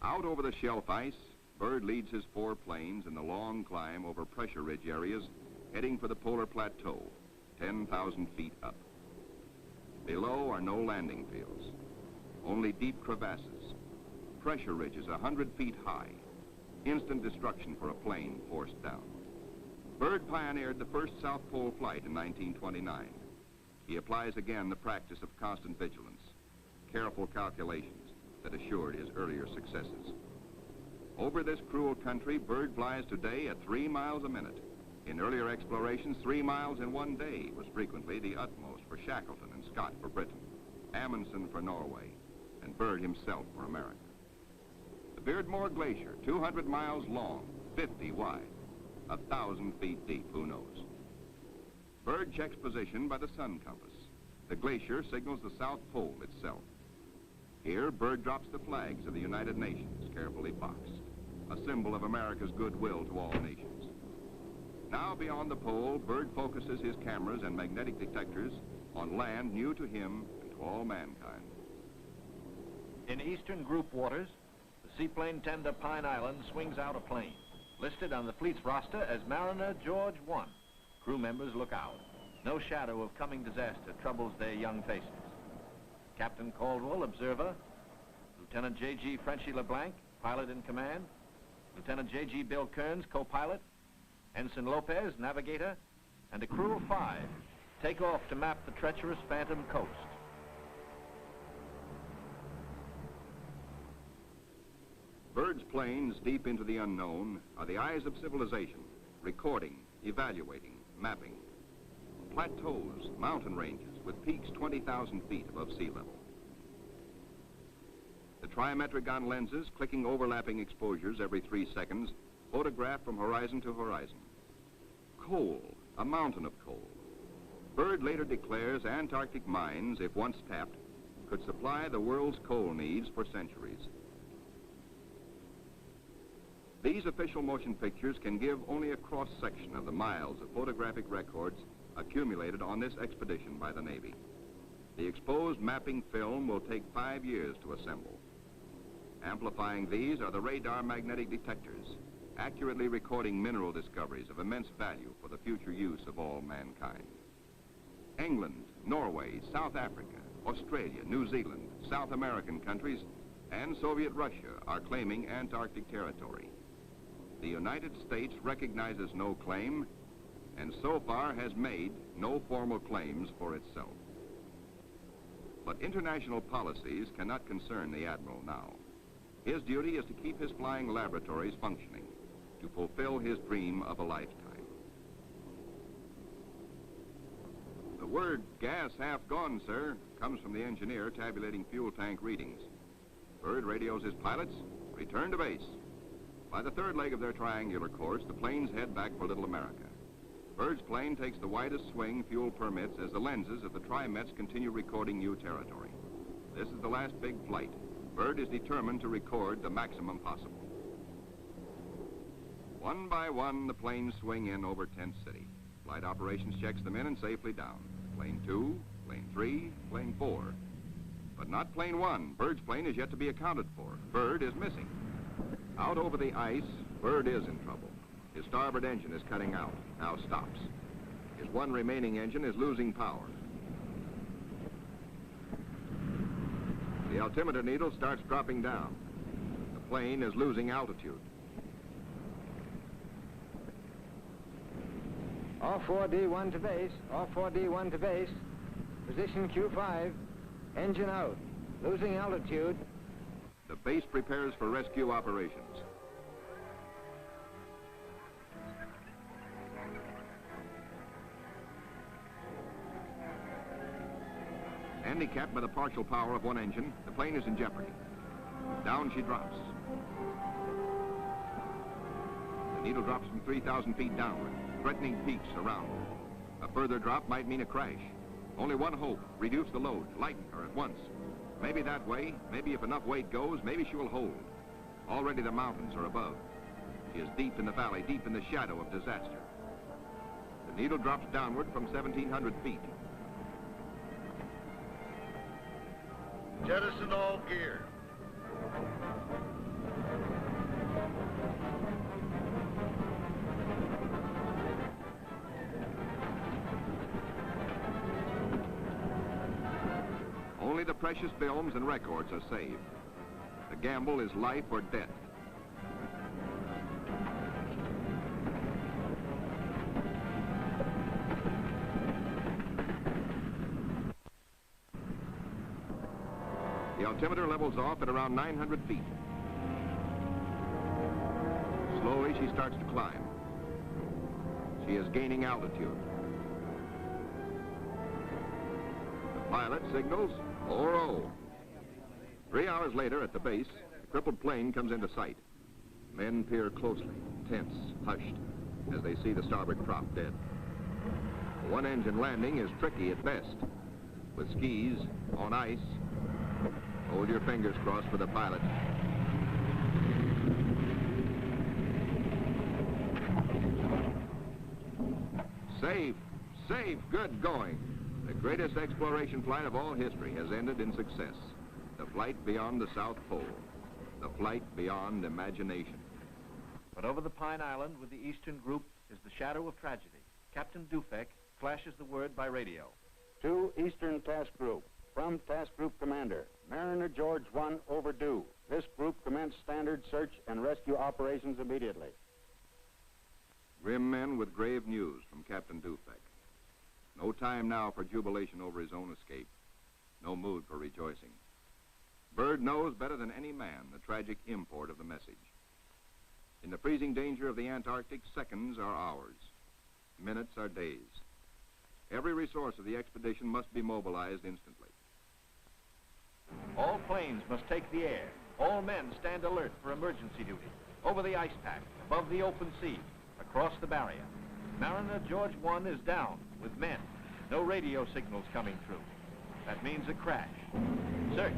Out over the shelf ice, Byrd leads his 4 planes in the long climb over pressure ridge areas, heading for the polar plateau, 10,000 feet up. Below are no landing fields, only deep crevasses, pressure ridges 100 feet high, instant destruction for a plane forced down. Byrd pioneered the first South Pole flight in 1929. He applies again the practice of constant vigilance, careful calculations that assured his earlier successes. Over this cruel country, Byrd flies today at 3 miles a minute. In earlier explorations, 3 miles in 1 day was frequently the utmost for Shackleton and Scott for Britain, Amundsen for Norway, and Byrd himself for America. The Beardmore Glacier, 200 miles long, 50 wide, 1,000 feet deep, who knows? Byrd checks position by the sun compass, The glacier signals the South Pole itself. Here, Byrd drops the flags of the United Nations, carefully boxed, a symbol of America's goodwill to all nations. Now, beyond the pole, Byrd focuses his cameras and magnetic detectors on land new to him and to all mankind. In eastern group waters, the seaplane tender Pine Island swings out a plane, listed on the fleet's roster as Mariner George 1. Crew members look out. No shadow of coming disaster troubles their young faces. Captain Caldwell, observer. Lieutenant J.G. Frenchy LeBlanc, pilot in command. Lieutenant J.G. Bill Kearns, co-pilot. Ensign Lopez, navigator. And a crew of 5 take off to map the treacherous Phantom coast. Byrd's planes, deep into the unknown, are the eyes of civilization, recording, evaluating, mapping. Plateaus, mountain ranges, with peaks 20,000 feet above sea level. The trimetric-on lenses, clicking overlapping exposures every 3 seconds, photograph from horizon to horizon. Coal, a mountain of coal. Byrd later declares Antarctic mines, if once tapped, could supply the world's coal needs for centuries. These official motion pictures can give only a cross-section of the miles of photographic records accumulated on this expedition by the Navy. The exposed mapping film will take 5 years to assemble. Amplifying these are the radar magnetic detectors, accurately recording mineral discoveries of immense value for the future use of all mankind. England, Norway, South Africa, Australia, New Zealand, South American countries, and Soviet Russia are claiming Antarctic territory. The United States recognizes no claim, and so far has made no formal claims for itself. But international policies cannot concern the Admiral now. His duty is to keep his flying laboratories functioning, to fulfill his dream of a lifetime. The word "gas half gone, sir," comes from the engineer tabulating fuel tank readings. Byrd radios his pilots, return to base. By the 3rd leg of their triangular course, the planes head back for Little America. Byrd's plane takes the widest swing fuel permits as the lenses of the Trimets continue recording new territory. This is the last big flight. Byrd is determined to record the maximum possible. One by one, the planes swing in over Tent City. Flight operations checks them in and safely down. Plane 2, plane 3, plane 4. But not plane 1. Byrd's plane is yet to be accounted for. Byrd is missing. Out over the ice, Byrd is in trouble. His starboard engine is cutting out, now stops. His one remaining engine is losing power. The altimeter needle starts dropping down. The plane is losing altitude. All 4D1 to base, all 4D1 to base. Position Q5, engine out, losing altitude. The base prepares for rescue operations. Handicapped by the partial power of one engine, the plane is in jeopardy. Down she drops. The needle drops from 3,000 feet downward, threatening peaks around her. A further drop might mean a crash. Only one hope: reduce the load, lighten her at once. Maybe that way, maybe if enough weight goes, maybe she will hold. Already the mountains are above. She is deep in the valley, deep in the shadow of disaster. The needle drops downward from 1,700 feet. Jettison all gear. Only the precious films and records are saved. The gamble is life or death. The altimeter levels off at around 900 feet. Slowly she starts to climb. She is gaining altitude. The pilot signals 4-0. 3 hours later at the base, the crippled plane comes into sight. Men peer closely, tense, hushed, as they see the starboard prop dead. A one-engine landing is tricky at best. with skis, on ice. Hold your fingers crossed for the pilot. Safe, safe, good going. The greatest exploration flight of all history has ended in success. The flight beyond the South Pole. The flight beyond imagination. But over the Pine Island with the Eastern Group is the shadow of tragedy. Captain Dufek flashes the word by radio. To Eastern Task Group. From Task Group Commander, Mariner George 1 overdue. This group commence standard search and rescue operations immediately. Grim men with grave news from Captain Dufek. No time now for jubilation over his own escape. No mood for rejoicing. Byrd knows better than any man the tragic import of the message. In the freezing danger of the Antarctic, seconds are hours. Minutes are days. Every resource of the expedition must be mobilized instantly. All planes must take the air. All men stand alert for emergency duty. Over the ice pack, above the open sea, across the barrier. Mariner George 1 is down with men. No radio signals coming through. That means a crash. Search,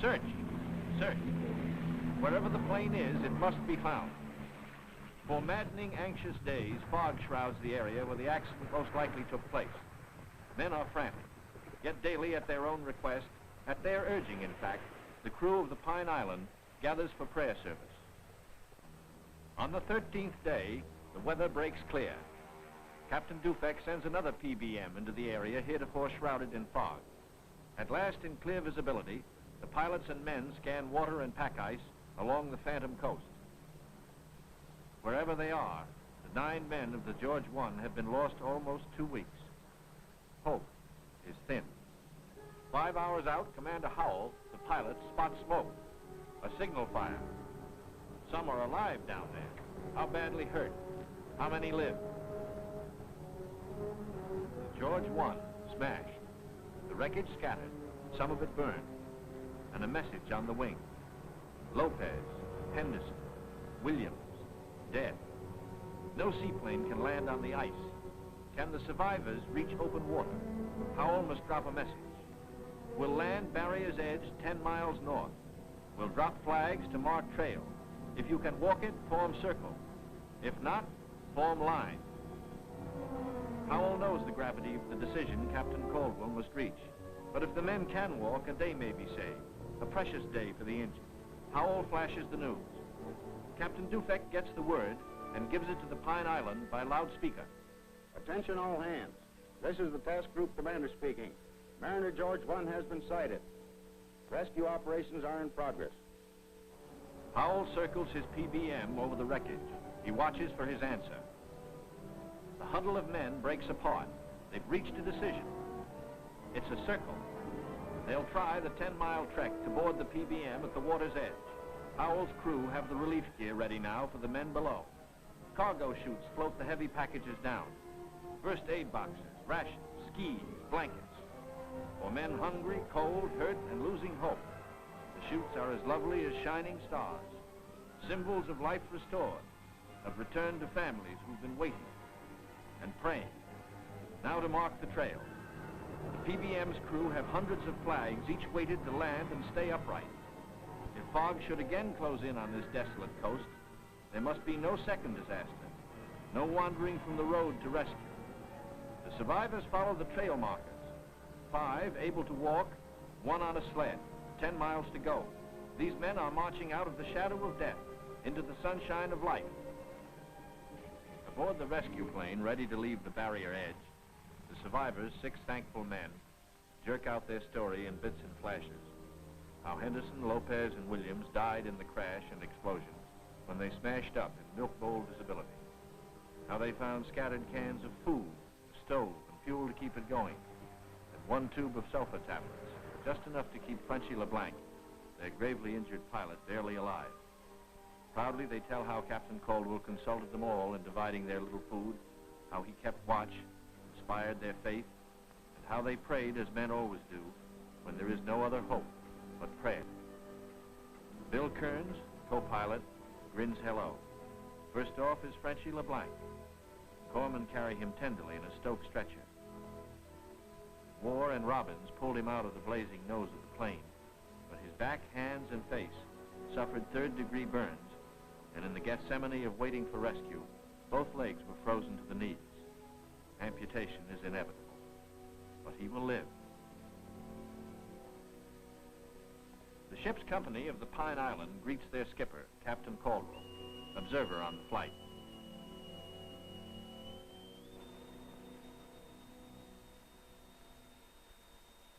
search, search. Wherever the plane is, it must be found. For maddening, anxious days, fog shrouds the area where the accident most likely took place. Men are frantic. Yet daily, at their own request, at their urging, in fact, the crew of the Pine Island gathers for prayer service. On the 13th day, the weather breaks clear. Captain Dufek sends another PBM into the area heretofore shrouded in fog. At last, in clear visibility, the pilots and men scan water and pack ice along the Phantom Coast. Wherever they are, the 9 men of the George 1 have been lost almost 2 weeks. Hope is thin. 5 hours out, Commander Howell, the pilot, spots smoke. A signal fire. Some are alive down there. How badly hurt? How many live? The George 1 smashed. The wreckage scattered, some of it burned. And a message on the wing. Lopez, Henderson, Williams, dead. No seaplane can land on the ice. Can the survivors reach open water? Howell must drop a message. We'll land Barrier's Edge 10 miles north. We'll drop flags to mark trail. If you can walk it, form circle. If not, form line. Howell knows the gravity of the decision Captain Caldwell must reach. But if the men can walk, a day may be saved. A precious day for the injured. Howell flashes the news. Captain Dufek gets the word and gives it to the Pine Island by loudspeaker. Attention all hands. This is the Task Group Commander speaking. Mariner George 1 has been sighted. Rescue operations are in progress. Howell circles his PBM over the wreckage. He watches for his answer. The huddle of men breaks apart. They've reached a decision. It's a circle. They'll try the 10-mile trek to board the PBM at the water's edge. Howell's crew have the relief gear ready now for the men below. Cargo chutes float the heavy packages down. First aid boxes, rations, skis, blankets. For men hungry, cold, hurt, and losing hope, the chutes are as lovely as shining stars. Symbols of life restored, of return to families who've been waiting and praying. Now to mark the trail. The PBM's crew have hundreds of flags, each weighted to land and stay upright. If fog should again close in on this desolate coast, there must be no second disaster, no wandering from the road to rescue. The survivors follow the trail markers. 5 able to walk, 1 on a sled, 10 miles to go. These men are marching out of the shadow of death into the sunshine of life. Aboard the rescue plane, ready to leave the barrier edge, the survivors, 6 thankful men, jerk out their story in bits and flashes. How Henderson, Lopez, and Williams died in the crash and explosion when they smashed up in milk bowl visibility. How they found scattered cans of food, a stove, and fuel to keep it going, and 1 tube of sulfur tablets, just enough to keep Frenchy LeBlanc, their gravely injured pilot, barely alive. Proudly, they tell how Captain Caldwell consulted them all in dividing their little food, how he kept watch, inspired their faith, and how they prayed as men always do when there is no other hope but prayer. Bill Kearns, co-pilot, grins hello. First off is Frenchy LeBlanc. Corpsmen carry him tenderly in a Stoke stretcher. War and Robbins pulled him out of the blazing nose of the plane, but his back, hands, and face suffered third-degree burns, and in the Gethsemane of waiting for rescue, both legs were frozen to the knees. Amputation is inevitable, but he will live. The ship's company of the Pine Island greets their skipper, Captain Caldwell, observer on the flight.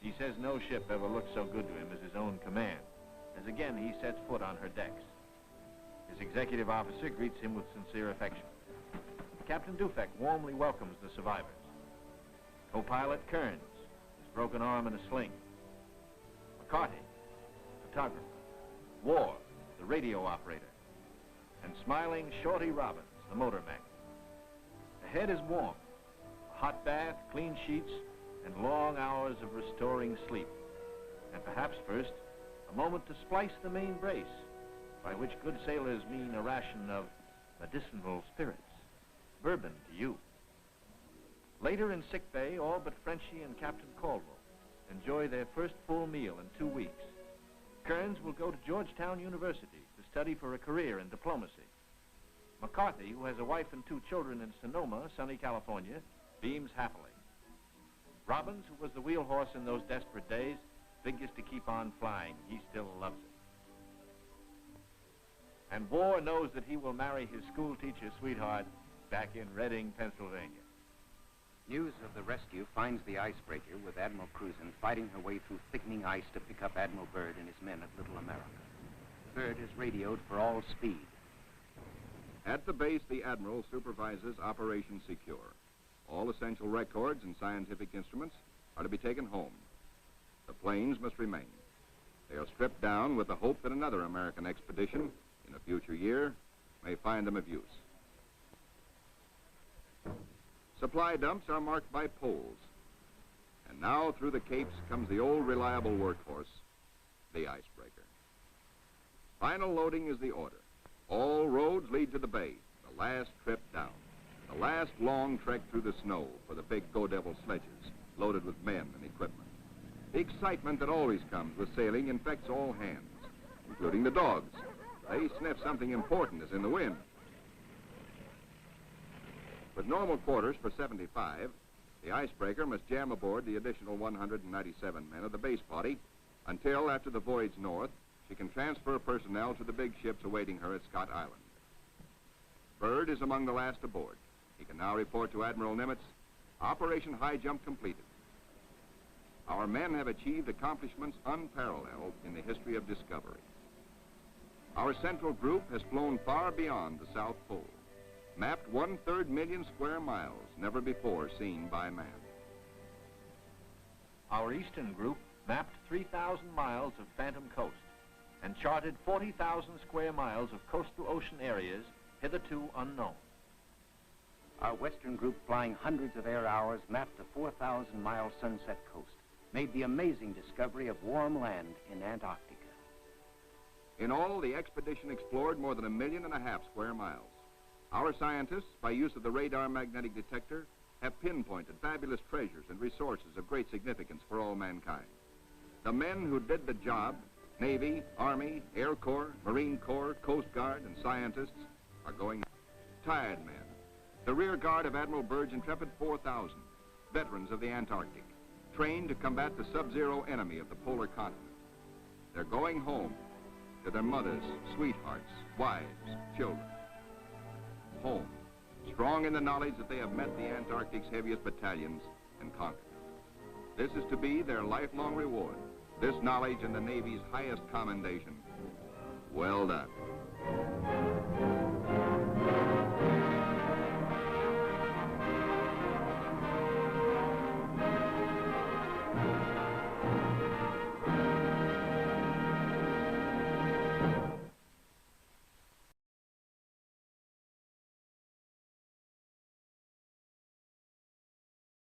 He says no ship ever looked so good to him as his own command, as again he sets foot on her decks. His executive officer greets him with sincere affection. Captain Dufek warmly welcomes the survivors. Co-pilot Kearns, his broken arm in a sling. McCarty, photographer. War, the radio operator. And smiling Shorty Robbins, the motor mech. The head is warm. A hot bath, clean sheets, and long hours of restoring sleep. And perhaps first, a moment to splice the main brace, by which good sailors mean a ration of medicinal spirits. Bourbon to you. Later in sick bay, all but Frenchie and Captain Caldwell enjoy their first full meal in 2 weeks. Kearns will go to Georgetown University to study for a career in diplomacy. McCarthy, who has a wife and 2 children in Sonoma, sunny California, beams happily. Robbins, who was the wheel horse in those desperate days, figures to keep on flying. He still loves it. And War knows that he will marry his school teacher sweetheart back in Reading, Pennsylvania. News of the rescue finds the icebreaker with Admiral Cruzen fighting her way through thickening ice to pick up Admiral Byrd and his men at Little America. Byrd is radioed for all speed. At the base, the Admiral supervises Operation Secure. All essential records and scientific instruments are to be taken home. The planes must remain. They are stripped down with the hope that another American expedition in a future year may find them of use. Supply dumps are marked by poles. And now through the capes comes the old reliable workhorse, the icebreaker. Final loading is the order. All roads lead to the bay, the last trip down. The last long trek through the snow for the big Go Devil sledges, loaded with men and equipment. The excitement that always comes with sailing infects all hands, including the dogs. They sniff something important is in the wind. With normal quarters for 75, the icebreaker must jam aboard the additional 197 men of the base party until, after the voyage north, she can transfer personnel to the big ships awaiting her at Scott Island. Byrd is among the last aboard. He can now report to Admiral Nimitz, Operation High Jump completed. Our men have achieved accomplishments unparalleled in the history of discovery. Our central group has flown far beyond the South Pole, mapped 1/3 million square miles never before seen by man. Our eastern group mapped 3,000 miles of phantom coast and charted 40,000 square miles of coastal ocean areas hitherto unknown. Our western group, flying hundreds of air hours, mapped the 4,000-mile Sunset Coast, made the amazing discovery of warm land in Antarctica. In all, the expedition explored more than 1.5 million square miles. Our scientists, by use of the radar magnetic detector, have pinpointed fabulous treasures and resources of great significance for all mankind. The men who did the job, Navy, Army, Air Corps, Marine Corps, Coast Guard, and scientists, are going tired men. The rear guard of Admiral Byrd's intrepid 4,000, veterans of the Antarctic, trained to combat the sub-zero enemy of the polar continent. They're going home to their mothers, sweethearts, wives, children. Home, strong in the knowledge that they have met the Antarctic's heaviest battalions and conquered. This is to be their lifelong reward, this knowledge and the Navy's highest commendation. Well done.